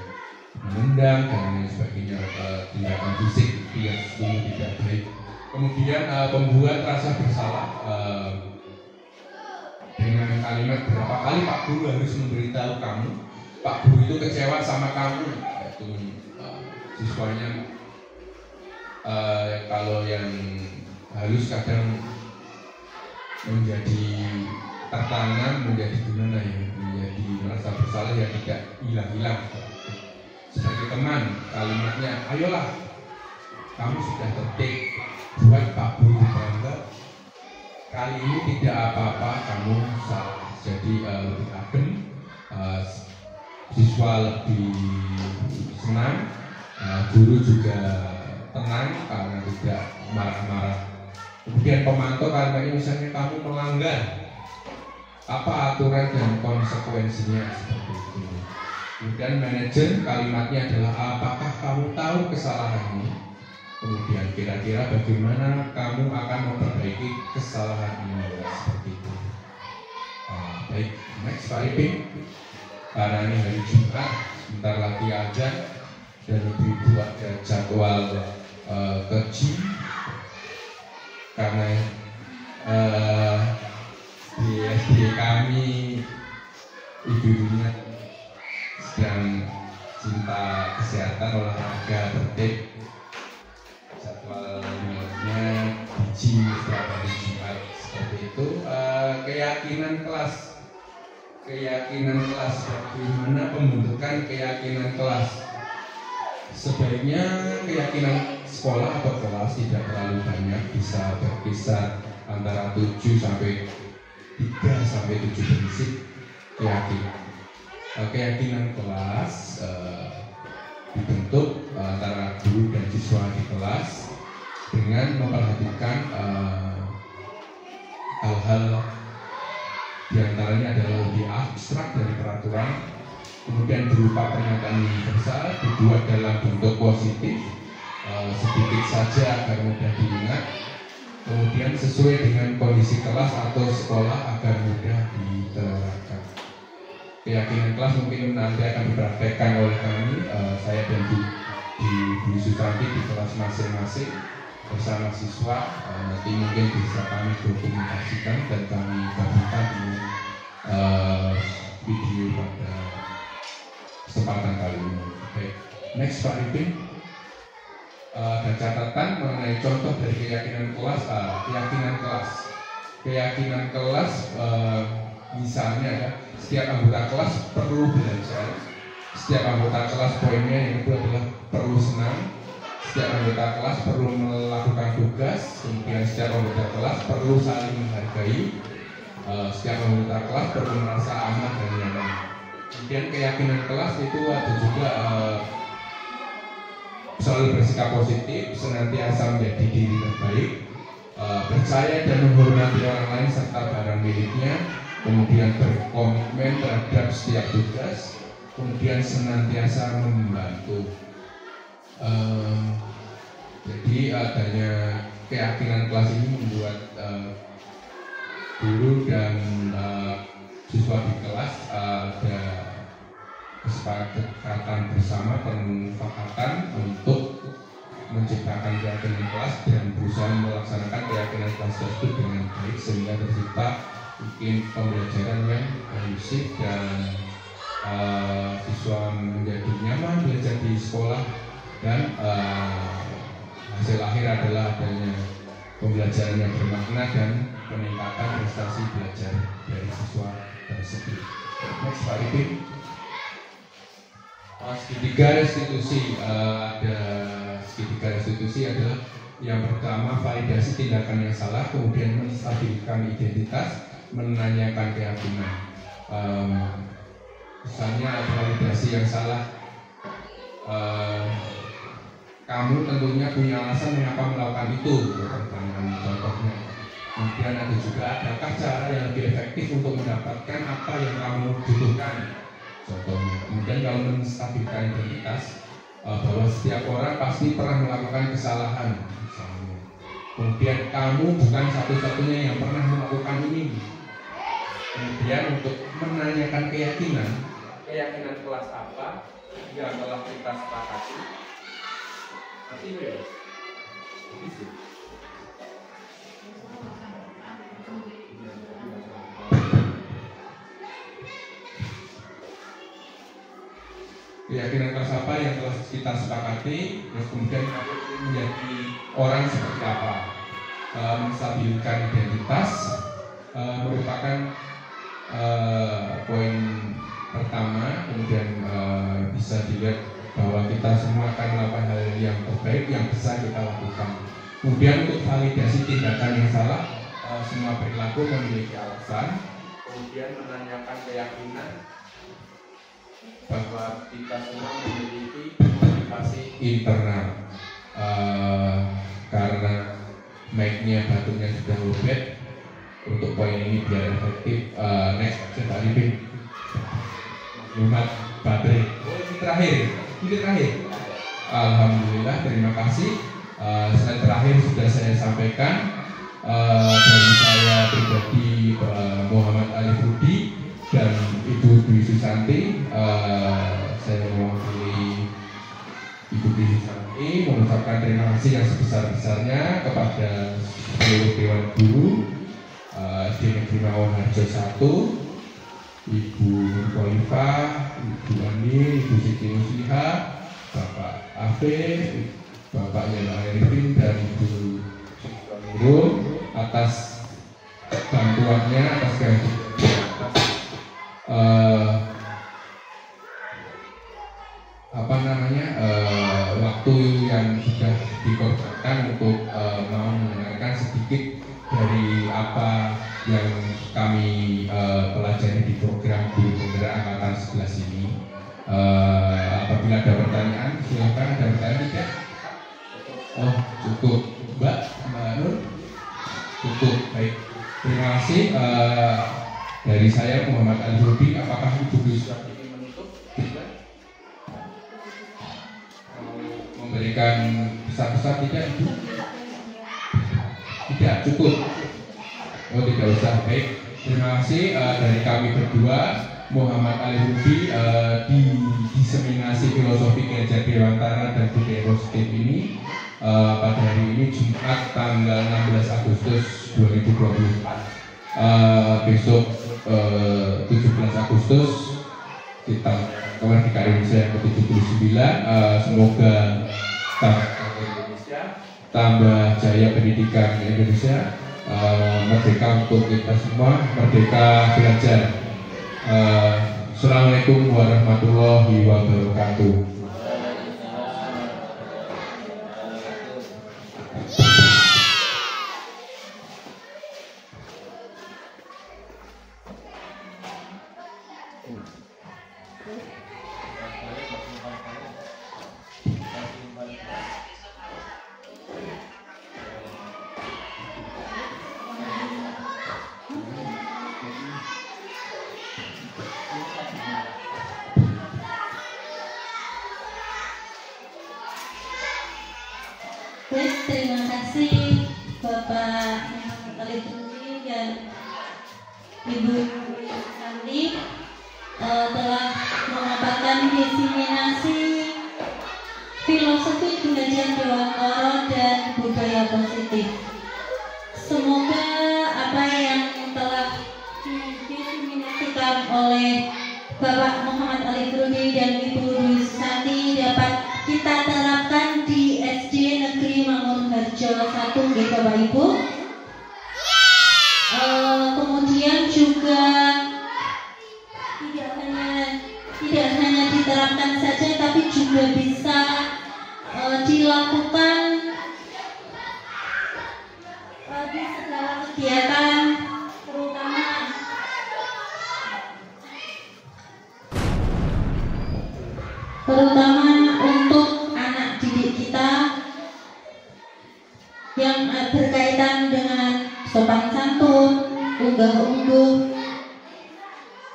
menendang dan lain sebagainya, tindakan fisik yang sungguh tidak baik. Kemudian pembuat rasa bersalah dengan kalimat, berapa kali Pak Guru harus memberitahu kamu, Pak Guru itu kecewa sama kamu. Itu siswanya kalau yang halus kadang menjadi tertanam, menjadi gimana ya, menjadi merasa bersalah yang tidak hilang-hilang. Sebagai teman, kalimatnya, ayolah, kamu sudah tertib, buat Pak Guru bangga. Kali ini tidak apa-apa, kamu salah. Jadi lebih adem, siswa lebih senang, guru juga tenang karena tidak marah-marah. Kemudian pemantau karena ini misalnya kamu melanggar apa aturan dan konsekuensinya seperti itu. Kemudian manajer, kalimatnya adalah apakah kamu tahu kesalahanmu? Kemudian kira-kira bagaimana kamu akan memperbaiki kesalahan ini, seperti itu. Baik, next Pak Iping. Karena ini hari Jumat, sebentar lagi azan dan ibu-ibu ada jadwal ke gym. Karena di SD kami ibu-ibunya sedang cinta kesehatan, olahraga, tertib, jadwalnya di gym setiap hari Jumat seperti itu. Keyakinan kelas, bagaimana pembentukan keyakinan kelas? Sebaiknya keyakinan sekolah atau kelas tidak terlalu banyak, bisa berkisar antara 7 sampai 3 sampai 7 prinsip keyakinan kelas dibentuk antara guru dan siswa di kelas dengan memperhatikan hal-hal diantaranya adalah lebih abstrak dari peraturan, kemudian berupa pernyataan universal, dibuat dalam bentuk positif, sedikit saja agar mudah diingat, kemudian sesuai dengan kondisi kelas atau sekolah agar mudah diterapkan. Keyakinan kelas mungkin nanti akan dipraktekkan oleh kami, saya dan Bu Susanti di kelas masing-masing bersama siswa, nanti mungkin bisa kami dokumentasikan dan kami gabungkan dengan video pada kesempatan kali ini. Baik, next Pak Ripin. Ada catatan mengenai contoh dari keyakinan kelas. Keyakinan kelas misalnya ya, setiap anggota kelas perlu belajar. Setiap anggota kelas poinnya yang kedua adalah perlu senang. Setiap anggota kelas perlu melakukan tugas. Kemudian setiap anggota kelas perlu saling menghargai. Setiap anggota kelas perlu merasa aman dan nyaman. Kemudian keyakinan kelas itu ada juga selalu bersikap positif, senantiasa menjadi diri terbaik, percaya dan menghormati orang lain serta barang miliknya, kemudian berkomitmen terhadap setiap tugas, kemudian senantiasa membantu. Jadi adanya keyakinan kelas ini membuat guru dan siswa di kelas ada kesepakatan bersama, permufakatan untuk menciptakan keyakinan kelas dan berusaha melaksanakan keyakinan kelas tersebut dengan baik sehingga tercipta iklim pembelajaran yang kondusif dan siswa menjadi nyaman belajar di sekolah dan hasil akhir adalah adanya pembelajaran yang bermakna dan peningkatan prestasi belajar dari siswa tersebut. Next Pak Ripin. Segitiga restitusi, ada segitiga restitusi adalah yang pertama validasi tindakan yang salah, kemudian menstabilkan identitas, menanyakan keyakinan. Misalnya validasi yang salah, kamu tentunya punya alasan mengapa melakukan itu, pertanyaan contohnya. Kemudian ada juga, adakah cara yang lebih efektif untuk mendapatkan apa yang kamu butuhkan, contohnya. Kemudian kalau menstabilkan identitas, bahwa setiap orang pasti pernah melakukan kesalahan, misalnya. Kemudian kamu bukan satu-satunya yang pernah melakukan ini. Kemudian untuk menanyakan keyakinan kelas apa yang telah kita sepakati. Nanti bebas. Keyakinan kelas apa yang telah kita sepakati, terus kemudian kamu menjadi orang seperti apa. Menstabilkan identitas merupakan poin pertama, kemudian bisa dilihat bahwa kita semua akan melakukan hal yang terbaik yang bisa kita lakukan. Kemudian untuk validasi tindakan yang salah, semua perilaku memiliki alasan. Kemudian menanyakan keyakinan bahwa kita semua memiliki motivasi internal. Karena mic-nya batuknya sudah lobet, untuk poin ini biar efektif. Next, coba Ripin. Hemat baterai. Oh, ini terakhir. Alhamdulillah, terima kasih. Slide terakhir sudah saya sampaikan. Dari saya pribadi, Muhammad Alif Rudi dan Ibu Dwi Susanti, saya mewakili Ibu Dwi Susanti mengucapkan terima kasih yang sebesar-besarnya kepada seluruh Dewan Guru SD Negeri Mawoharjo 1, Ibu Nurkolifah, Ibu Ani, Ibu Siti Musliha, Bapak Afif, Bapak Yana Arifin dan Ibu Nurul atas bantuannya, atas waktu yang yang sudah dikorbankan untuk mau mendengarkan sedikit dari apa yang kami pelajari di program Guru Penggerak Angkatan 11 ini. Apabila ada pertanyaan, silakan. Ada pertanyaan tidak? Oh, cukup. Mbak Nur? Cukup, baik. Terima kasih. Dari saya Muhammad Al-Hurbi, apakah Ibu Yusra ingin menutup? Memberikan pesan-pesan tidak Ibu? Tidak, cukup. Oh, tidak usah. Baik. Terima kasih dari kami berdua, Muhammad Al-Hurbi, di diseminasi filosofi Gajah Dewantara dan budaya positif ini pada hari ini Jumat tanggal 16 Agustus 2024. Besok 17 Agustus kita kemerdekaan Indonesia yang ke-79. Semoga tambah jaya pendidikan Indonesia, merdeka untuk kita semua, merdeka belajar. Assalamualaikum warahmatullahi wabarakatuh. Terima kasih Bapak Al-Hurbi dan Ibu Santi telah memaparkan diseminasi filosofi Gajah Dewantara dan budaya positif. Semoga apa yang telah diseminasikan oleh Bapak Muhammad Al-Hurbi dan Ibu Santi dapat kita terapkan di SD Negeri Mangunharjo 1, Bapak Ibu. Kemudian juga tidak hanya diterapkan saja, tapi juga bisa dilakukan di segala kegiatan, terutama untuk anak didik kita yang berkaitan dengan sopan santun, unggah-ungguh,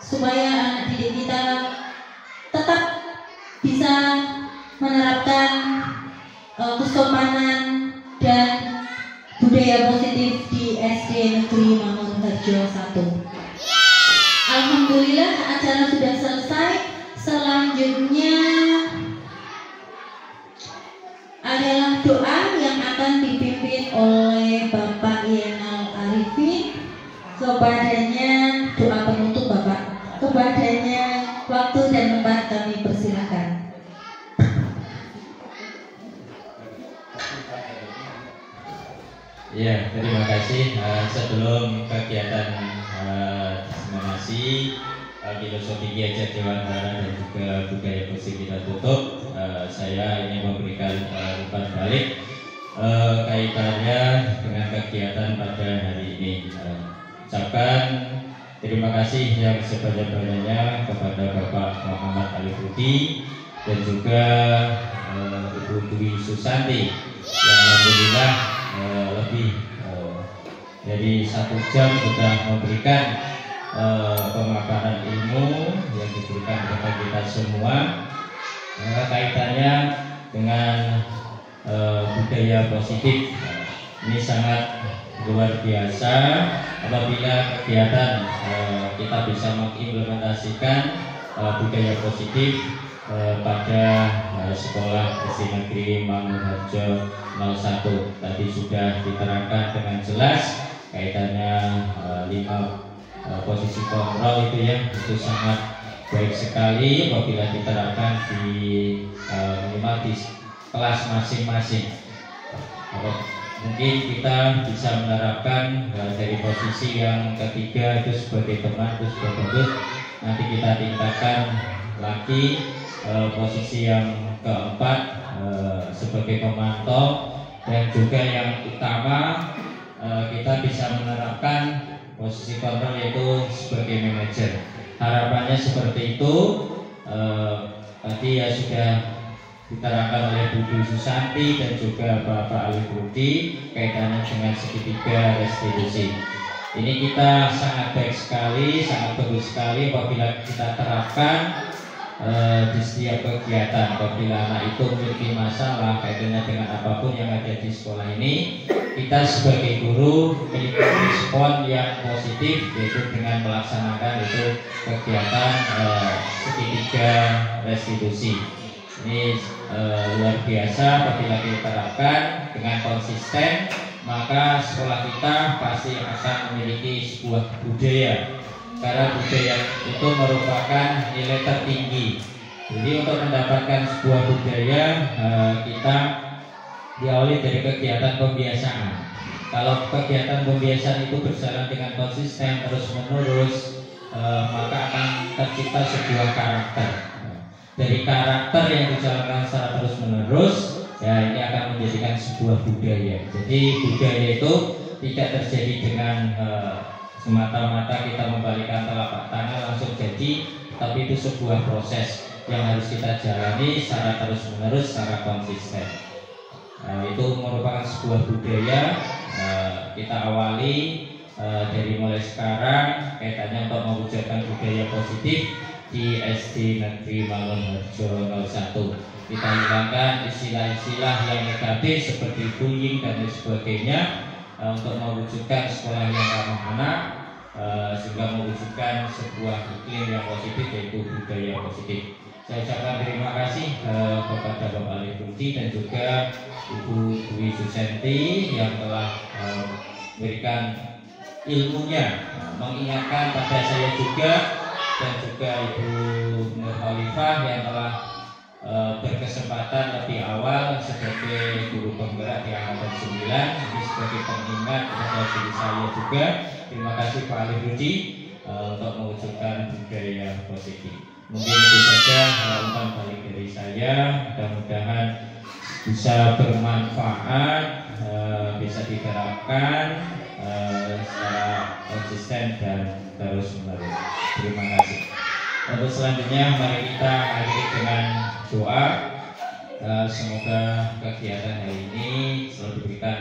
supaya anak didik kita tetap bisa menerapkan kesopanan dan budaya positif di SD Negeri Mangunharjo 1. Alhamdulillah acara sudah selesai. Selanjutnya adalah doa yang akan dipimpin oleh Bapak Yenal Arifin. Kepadanya doa penutup Bapak. Kepadanya waktu dan tempat kami persilakan. Ya, terima kasih. Sebelum kegiatan diseminasi filosofi Gajah Dewantara dan juga budaya positif kita tutup, saya ingin memberikan umpan balik kaitannya dengan kegiatan pada hari ini. Ucapkan terima kasih yang sebanyak-banyaknya kepada Bapak Muhammad Al-Hurbi dan juga Ibu Dwi Susanti yang alhamdulillah lebih dari 1 jam sudah memberikan pemaparan ilmu yang diberikan kepada kita semua kaitannya dengan budaya positif. Ini sangat luar biasa apabila kegiatan kita bisa mengimplementasikan budaya positif pada sekolah SD Negeri Mangunharjo 01. Tadi sudah diterangkan dengan jelas kaitannya 5 posisi kontrol itu ya, itu sangat baik sekali apabila diterapkan di minimal di kelas masing-masing. Mungkin kita bisa menerapkan dari posisi yang ketiga itu sebagai teman, itu sudah bagus. Nanti kita tingkatkan lagi posisi yang keempat sebagai pemantau, dan juga yang utama kita bisa menerapkan posisi kontrol yaitu sebagai manajer. Harapannya seperti itu. Tadi ya sudah diterangkan oleh Bu Dwi Susanti dan juga Bapak Ali Budi kaitannya dengan segitiga restitusi. Ini kita sangat baik sekali, sangat bagus sekali apabila kita terapkan di setiap kegiatan. Apabila anak itu memiliki masalah kaitannya dengan apapun yang ada di sekolah ini, kita sebagai guru memiliki respon yang positif, yaitu dengan melaksanakan itu kegiatan segitiga restitusi. Ini luar biasa apabila kita terapkan dengan konsisten, maka sekolah kita pasti akan memiliki sebuah budaya, karena budaya itu merupakan nilai tertinggi. Jadi untuk mendapatkan sebuah budaya kita diawali dari kegiatan pembiasaan. Kalau kegiatan pembiasaan itu berjalan dengan konsisten terus menerus, maka akan tercipta sebuah karakter. Dari karakter yang dijalankan secara terus menerus, ya ini akan menjadikan sebuah budaya. Jadi budaya itu tidak terjadi dengan semata-mata kita membalikkan telapak tangan langsung jadi, tapi itu sebuah proses yang harus kita jalani secara terus menerus, secara konsisten. Itu merupakan sebuah budaya. Kita awali dari mulai sekarang kaitannya untuk mewujudkan budaya positif di SD Negeri Mangunharjo 01. Kita hilangkan istilah-istilah yang negatif seperti bullying dan lain sebagainya, untuk mewujudkan sekolah yang ramah anak, sehingga mewujudkan sebuah iklim yang positif, yaitu budaya positif. Saya ucapkan terima kasih kepada Bapak Ali Budi dan juga Ibu Dwi Susanti yang telah memberikan ilmunya, mengingatkan pada saya juga dan juga Ibu Nur Khalifah yang telah berkesempatan lebih awal sebagai guru penggerak di angkatan 9. Ini sebagai pengingat kepada diri saya juga. Terima kasih Pak Ali Budi untuk mewujudkan budaya positif. Mungkin itu saja umpan balik dari saya. Mudah-mudahan bisa bermanfaat, bisa diterapkan secara konsisten dan terus menerus. Terima kasih. Untuk selanjutnya mari kita akhiri dengan doa. Semoga kegiatan hari ini selalu diberikan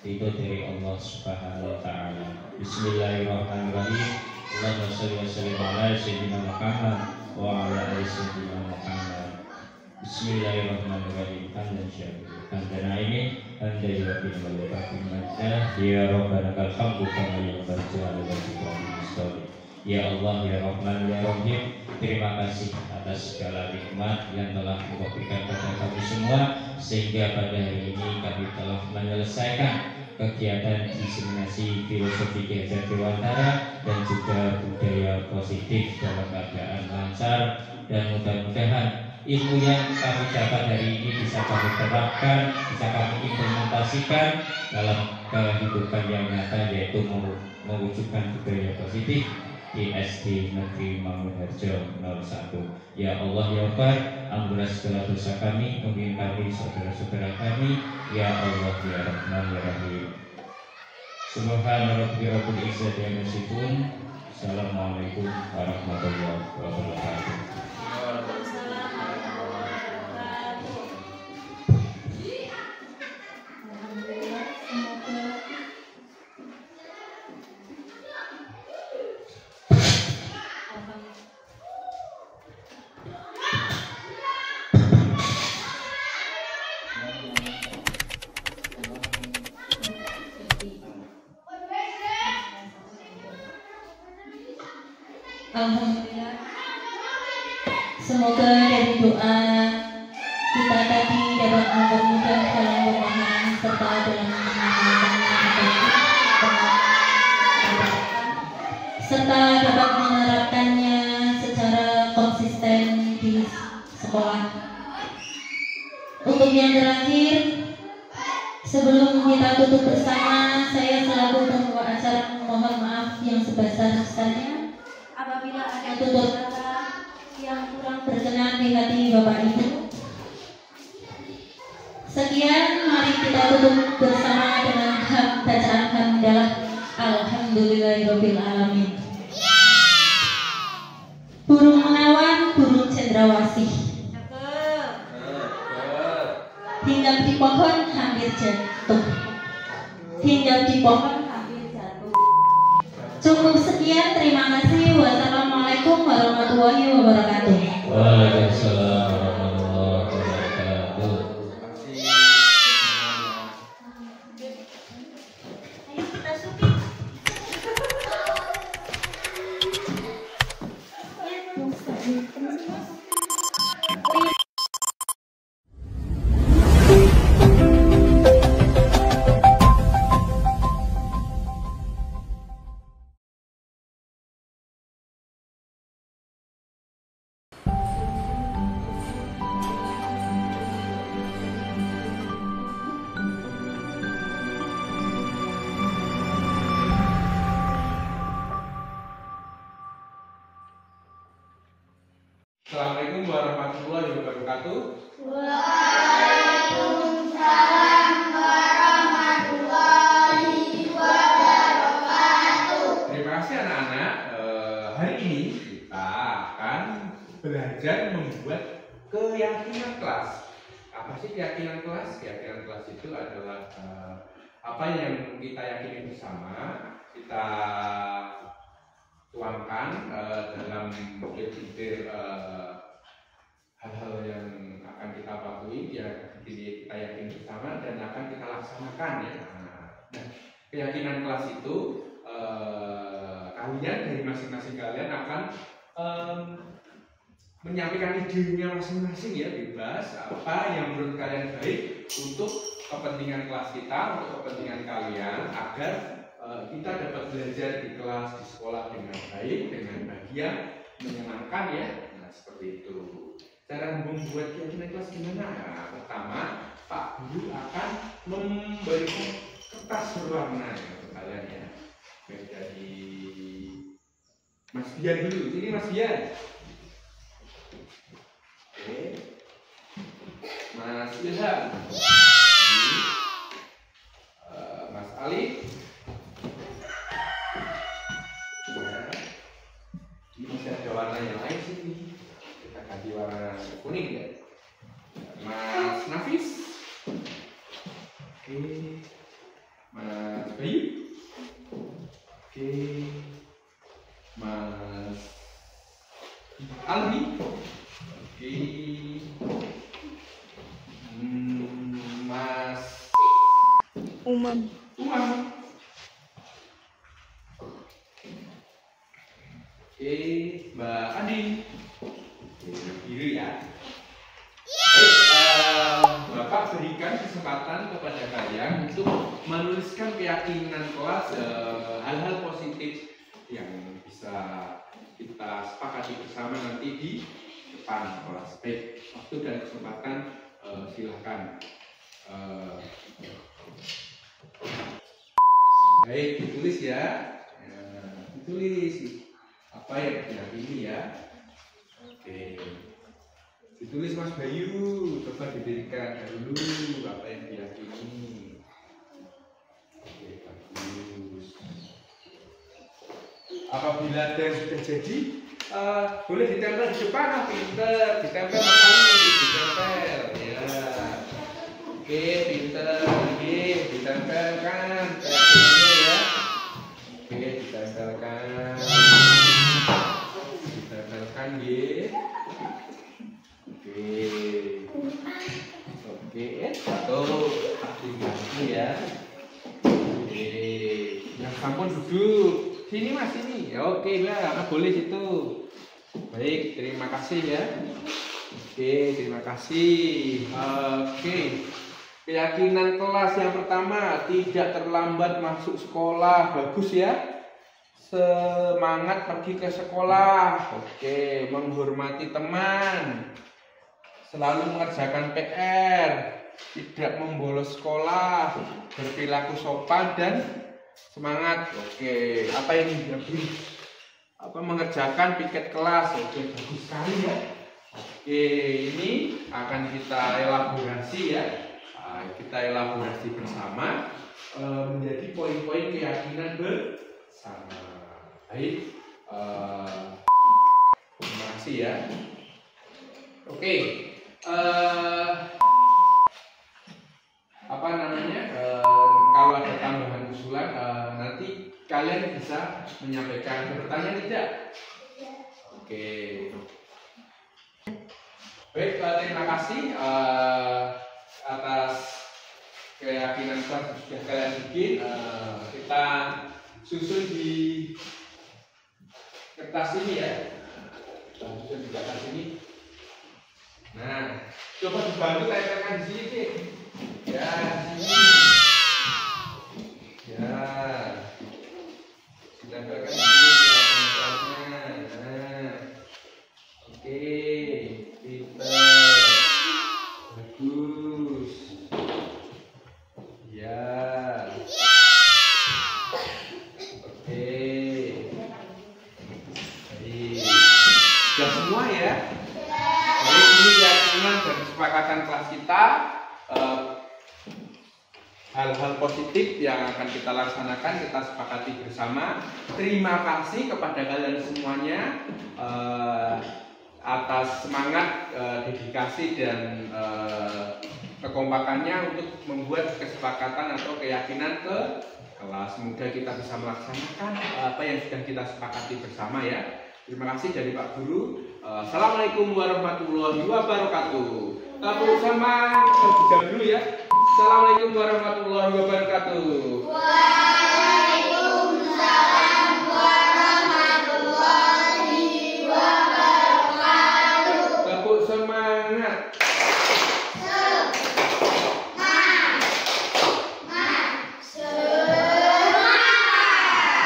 itu dari Allah Subhanahu wa taala. Bismillahirrahmanirrahim. Allahumma shalli wa sallim ala sayyidina Muhammad wa ala ali sayyidina Muhammad. Bismillahirrahmanirrahim. Hamdan ini anda yakin walaupun majah ya Rabbana kal hamdu kama yanbaghi li wajhika. Ya Allah, ya Rahman, ya Rahim, terima kasih atas segala nikmat yang telah Engkau berikan kepada kami semua, sehingga pada hari ini kami telah menyelesaikan kegiatan diseminasi filosofi Ki Hajar Dewantara dan juga budaya positif dalam keadaan lancar, dan mudah-mudahan ilmu yang kami dapat hari ini bisa kami terapkan, bisa kami implementasikan dalam kehidupan yang nyata, yaitu mewujudkan budaya positif di SD Negeri Mangunharjo 01. Ya Allah, ya Rabb, ampunilah segala dosa kami, pemimpin kami, saudara-saudara kami. Ya Allah, ya Rahman, ya Rahim. Subhana rabbika rabbil izzati amma yasifun. Assalamualaikum warahmatullahi wabarakatuh. Alhamdulillah. Semoga dari doa kita tadi dapat mempermudah dalam pemahaman serta dalam serta dapat menerapkannya secara konsisten di sekolah. Untuk yang terakhir, sebelum kita tutup bersama, saya selaku pembawa acara mohon maaf yang sebesar-besarnya apabila ada tutur kata yang kurang berkenan di hati Bapak Ibu. sekian, mari kita tutup bersama dengan bacaan hamdalah. Alhamdulillahirabbil alamin. Burung menawan, burung cendrawasih, hinggap di pohon hampir jatuh. Hinggap di pohon hampir jatuh. Cukup sekian, terima kasih. Wassalamualaikum warahmatullahi wabarakatuh. Waalaikumsalam warahmatullahi wabarakatuh. Ayo kita syuting. Assalamualaikum warahmatullahi wabarakatuh. Waalaikumsalam warahmatullahi wabarakatuh. Terima kasih anak-anak. Hari ini kita akan belajar membuat keyakinan kelas. Apa sih keyakinan kelas? Keyakinan kelas itu adalah apa yang kita yakini bersama, kita tuangkan dalam butir-butir hal-hal yang akan kita patuhi, kita yakin bersama dan akan kita laksanakan ya. Nah, keyakinan kelas itu kalian dari masing-masing kalian akan menyampaikan idenya masing-masing ya, bebas apa yang menurut kalian baik untuk kepentingan kelas kita, untuk kepentingan kalian agar kita dapat belajar di kelas, di sekolah dengan baik, dengan bahagia, menyenangkan ya. Nah, seperti itu. Cara membuat keyakinan kelas gimana? Nah, pertama, Pak Guru akan memberikan kertas berwarna ya, untuk kalian ya. Baik, dari Mas Bian dulu. Sini Mas Bian. Oke. Mas Ilham. Mas Ali. Ini masih ada warna yang lain sih. Kita ganti warna kuning ya. Mas Nafis. Oke. Mas Bayu. Oke. Mas Alwi. Oke. Mas Umam. Oke, Mbak Andi. Biru ya. Baik, Bapak berikan kesempatan kepada kalian untuk menuliskan keyakinan kelas, hal-hal positif yang bisa kita sepakati bersama nanti di depan kelas. Baik, waktu dan kesempatan silakan. Baik, ditulis ya. Ditulis apa yang diyakini ya. Oke, ditulis Mas Bayu, coba didirikan dulu apa yang diyakini. Oke, bagus. Apabila ada yang sudah jadi, boleh ditempel di depan, pinter, ditempel makanya ditempel ya. Oke, pinter, ditempelkan keyakinannya ya. Oke, ditempelkan. Ya. Oke, satu, ganti ya. Oke, yang sampun duduk. Sini Mas, sini. Ya, oke lah, boleh situ. Baik, terima kasih ya. Oke, terima kasih. Oke. Keyakinan kelas yang pertama, tidak terlambat masuk sekolah. Bagus ya. Semangat pergi ke sekolah. Oke, menghormati teman, selalu mengerjakan PR, tidak membolos sekolah, berperilaku sopan dan semangat. Oke, apa ini? Mengerjakan piket kelas. Oke, bagus sekali ya. Oke, ini akan kita elaborasi ya. kita elaborasi bersama menjadi poin-poin keyakinan bersama. Baik, terima kasih ya. Oke, kalau ada tambahan usulan nanti kalian bisa menyampaikan. Bertanya tidak? Oke. Baik, terima kasih atas keyakinan yang sudah kalian bikin. Kita susun di kertas ini ya. Kita susun di kertas ini. Nah, coba dibantu tempelkan di sini deh. Ya, di sini. Ya. Ditempelkan di sini tempelnya. Nah. Oke, pinter. Bagus. Ya. Oke. Baik. Sudah semua ya? Baik, ini keyakinan dan kesepakatan kelas kita. Hal-hal positif yang akan kita laksanakan, kita sepakati bersama. Terima kasih kepada kalian semuanya atas semangat, dedikasi dan kekompakannya untuk membuat kesepakatan atau keyakinan ke kelas. Semoga kita bisa melaksanakan apa yang sudah kita sepakati bersama ya. Terima kasih dari Pak Guru. Assalamualaikum warahmatullahi wabarakatuh. Tepuk sama dijawab dulu ya. Assalamualaikum warahmatullahi wabarakatuh. Waalaikumsalam warahmatullahi wabarakatuh. Tepuk semangat.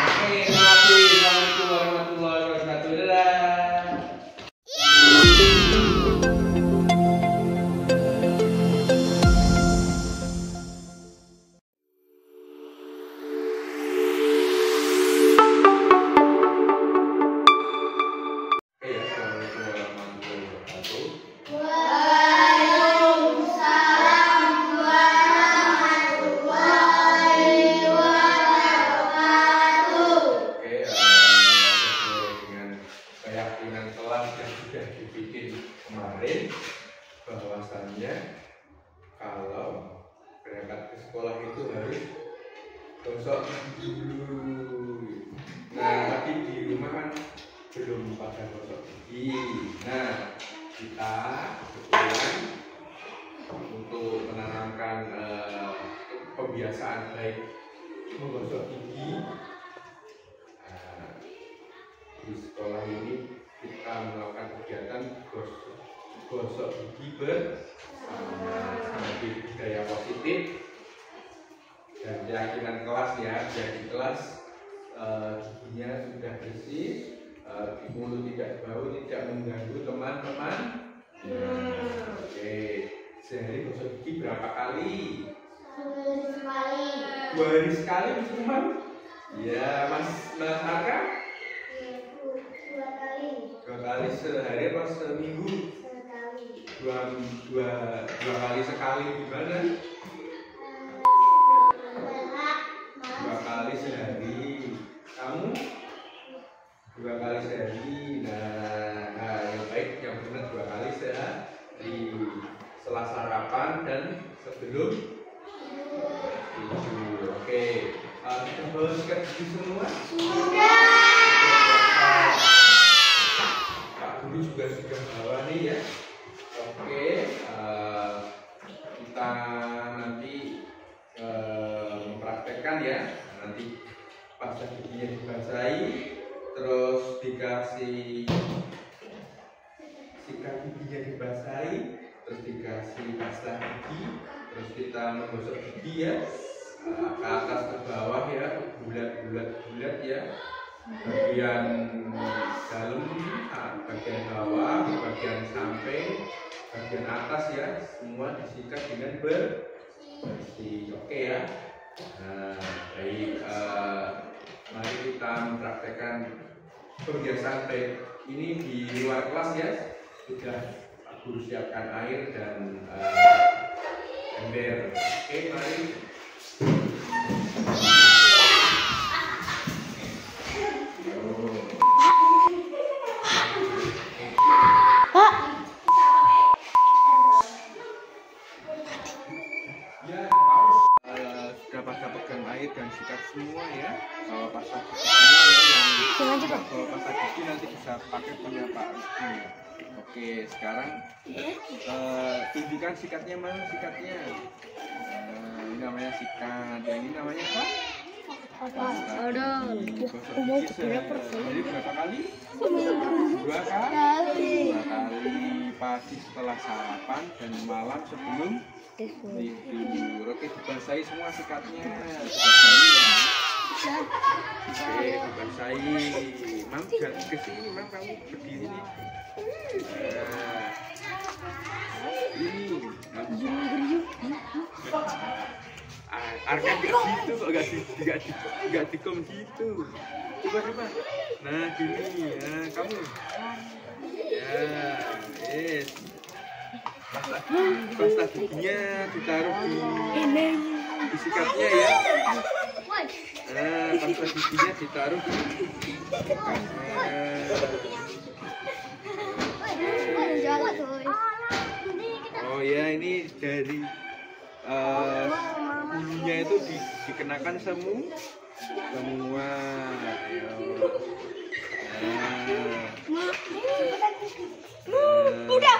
Oke, terima kasih. Assalamualaikum warahmatullahi wabarakatuh. Dadah. Kebiasaan baik menggosok gigi. Di sekolah ini kita melakukan kegiatan gosok gigi bersama sebagai budaya positif dan keyakinan kelas ya. Jadi kelas giginya sudah bersih, di mulut tidak bau, tidak mengganggu teman-teman. Oke, sehari gosok gigi berapa kali? 2 hari sekali teman? Ya, Mas Arka? 2 kali sehari apa seminggu? Dua kali sekali gimana? 2 kali sehari. Kamu? 2 kali sehari. Nah, yang baik yang benar 2 kali sehari. Setelah sarapan dan sebelum tidur. Oke, kita bawa sikat gigi semua? Sudah. Pak Guru juga sudah bawa nih ya. Oke, kita nanti mempraktekkan ya. Nanti pasta giginya dibasahi, terus dikasih sikat giginya dibasahi, terus dikasih pasta gigi, terus kita menggosok gigi ya, ke atas ke bawah ya, bulat ya, bagian dalam, bagian bawah, bagian samping, bagian atas ya, semua disikat dengan bersih. Oke ya. Nah, baik, mari kita mempraktekkan kebiasaan baik ini di luar kelas ya. Sudah Pak Guru siapkan air dan ember. Oke, mari. Sudah pada pegang air dan sikat semua ya. Kalau pasang gigi semua ya, yang kalau pasang gigi nanti bisa pakai punya Pak Rizky. Oke, sekarang tunjukkan sikatnya, mana sikatnya? Ini namanya sikat, yang ini namanya apa? Jadi berapa kali? 2 kali. 2 kali pagi setelah sarapan dan malam sebelum tidur. Oke, dibasahi semua sikatnya. Dibasahi ya. Oke, dibasahi. Mam, jangan ke sini, Mam, kamu berdiri nih. Ini. Arka nggak gitu kok, nggak dikom gitu. Coba. Nah, gini ya, kamu. Ya, yes. Pasta giginya ditaruh di sikatnya ya. Nah, pasta giginya ditaruh di sikatnya. Oh ya, ini dari bulunya itu dikenakan semua. Udah.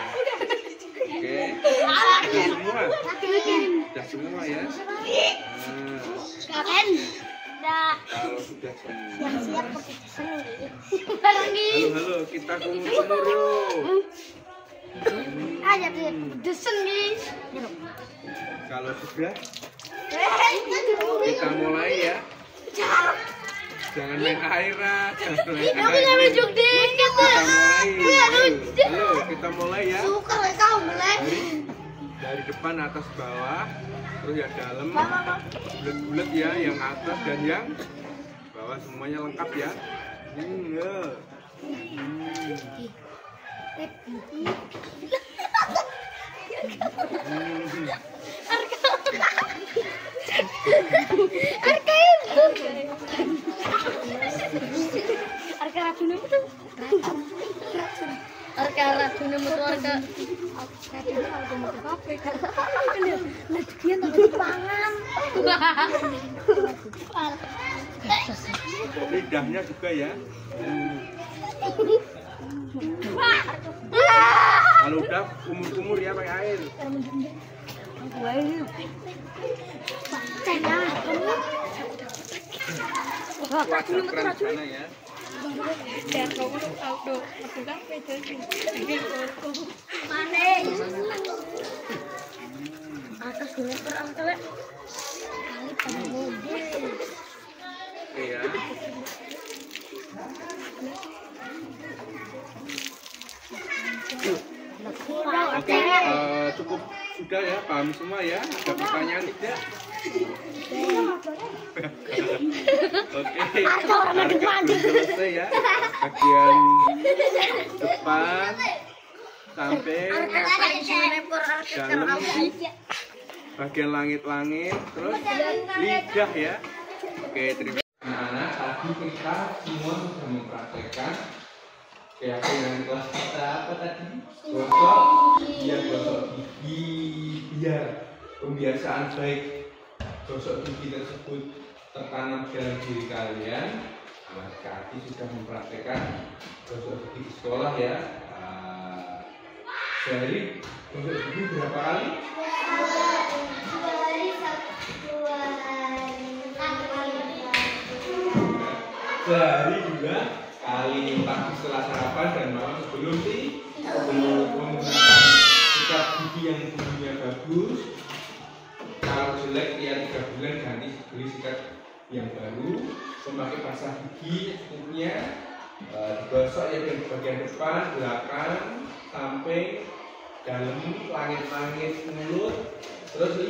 Oke. Sudah semua ya. Kalau sudah semua. Halo, kita kumur yuk. Kalau sudah, kita mulai ya. Jangan main air, jangan main air. Kita mulai ya. Dari depan, atas, bawah, terus yang dalam, bulat-bulat ya, yang atas dan yang bawah semuanya lengkap ya. Lidahnya juga ya. Kalau udah kumur-kumur ya pakai air. Kuat sana ya. Atas gunung perang kali pada mobil. Iya. Oke, cukup sudah ya, paham semua ya. Ada pertanyaan tidak? Oke, harga belum selesai ya. Bagian depan sampai dalam, bagian langit-langit, terus lidah ya. Oke, terima kasih. Anak-anak, tadi kita semua sudah mempraktekkan keyakinan kelas kita apa tadi? Gosok gigi, biar pembiasaan baik gosok gigi tersebut tertanam dalam diri kalian. Anak kaki sudah mempraktekkan gosok gigi di sekolah ya. Sehari gosok gigi berapa kali? Sehari 2 kali, pagi setelah sarapan dan malam sebelum menggunakan sikat gigi yang bumbunya bagus. Kalau jelek ya 3 bulan ganti, beli sikat yang baru. Memakai pasta gigi secukupnya, digosok ya dari bagian depan, belakang sampai dalam, langit-langit mulut, terus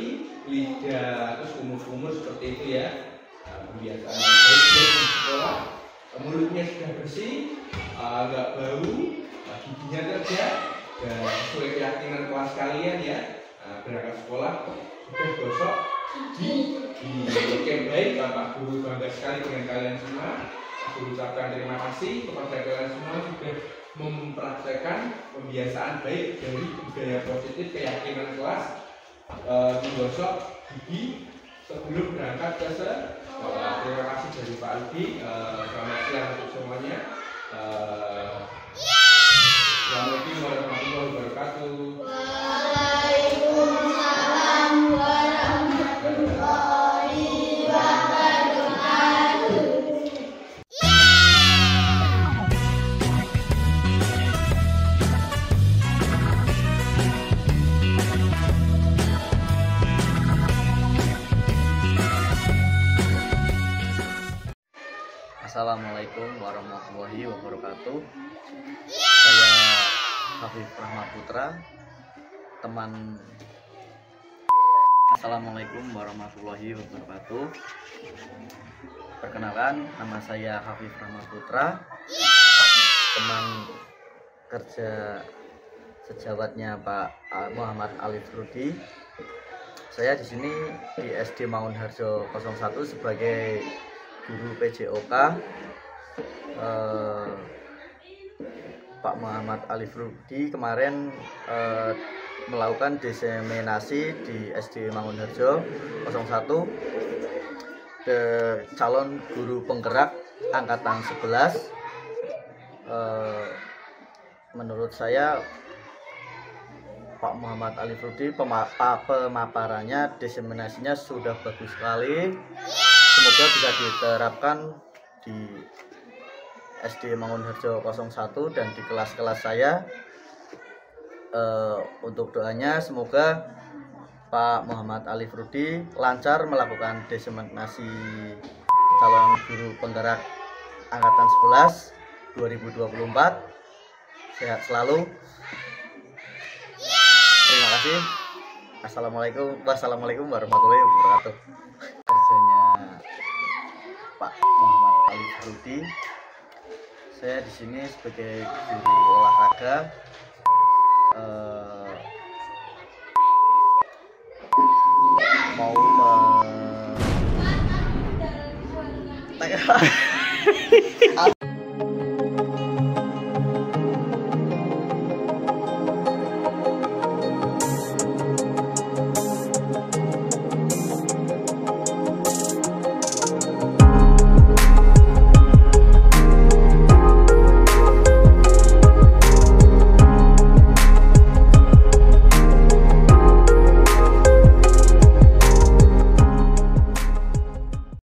lidah, terus kumur-kumur seperti itu ya. Kebiasaan baik di sekolah, mulutnya sudah bersih, nggak bau, giginya terjaga, dan sesuai keyakinan kelas kalian ya. Berangkat sekolah sudah gosok gigi oke baik. Bapak Guru bangga sekali dengan kalian semua. Guru ucapkan terima kasih kepada kalian semua sudah mempraktekkan pembiasaan baik dari budaya positif keyakinan kelas menggosok gigi sebelum berangkat ke sekolah. Terima kasih dari Pak Aldi. Selamat siang untuk semuanya. Assalamualaikum warahmatullahi wabarakatuh. Waalaikumsalam warahmatullahi wabarakatuh. Assalamualaikum warahmatullahi wabarakatuh. Saya Hafif Rahmat Putra, teman. Assalamualaikum warahmatullahi wabarakatuh. Perkenalkan, nama saya Hafif Rahmat Putra, teman kerja sejawatnya Pak Muhammad Alif Rudi. Saya di sini di SD Mangunharjo 01 sebagai guru PJOK. Pak Muhammad Alif Rudi kemarin melakukan diseminasi di SD Mangunharjo 01 ke calon guru penggerak angkatan 11. Menurut saya Pak Muhammad Alif Rudi pemaparannya, diseminasinya sudah bagus sekali. Semoga bisa diterapkan di SD Mangunharjo 01 dan di kelas-kelas saya. Untuk doanya semoga Pak Muhammad Alif Rudi lancar melakukan diseminasi calon guru penggerak angkatan 11 2024. Sehat selalu. Terima kasih. Wassalamualaikum warahmatullahi wabarakatuh. Kerjanya Pak Muhammad Alif Rudi. Saya di sini sebagai guru olahraga. Mau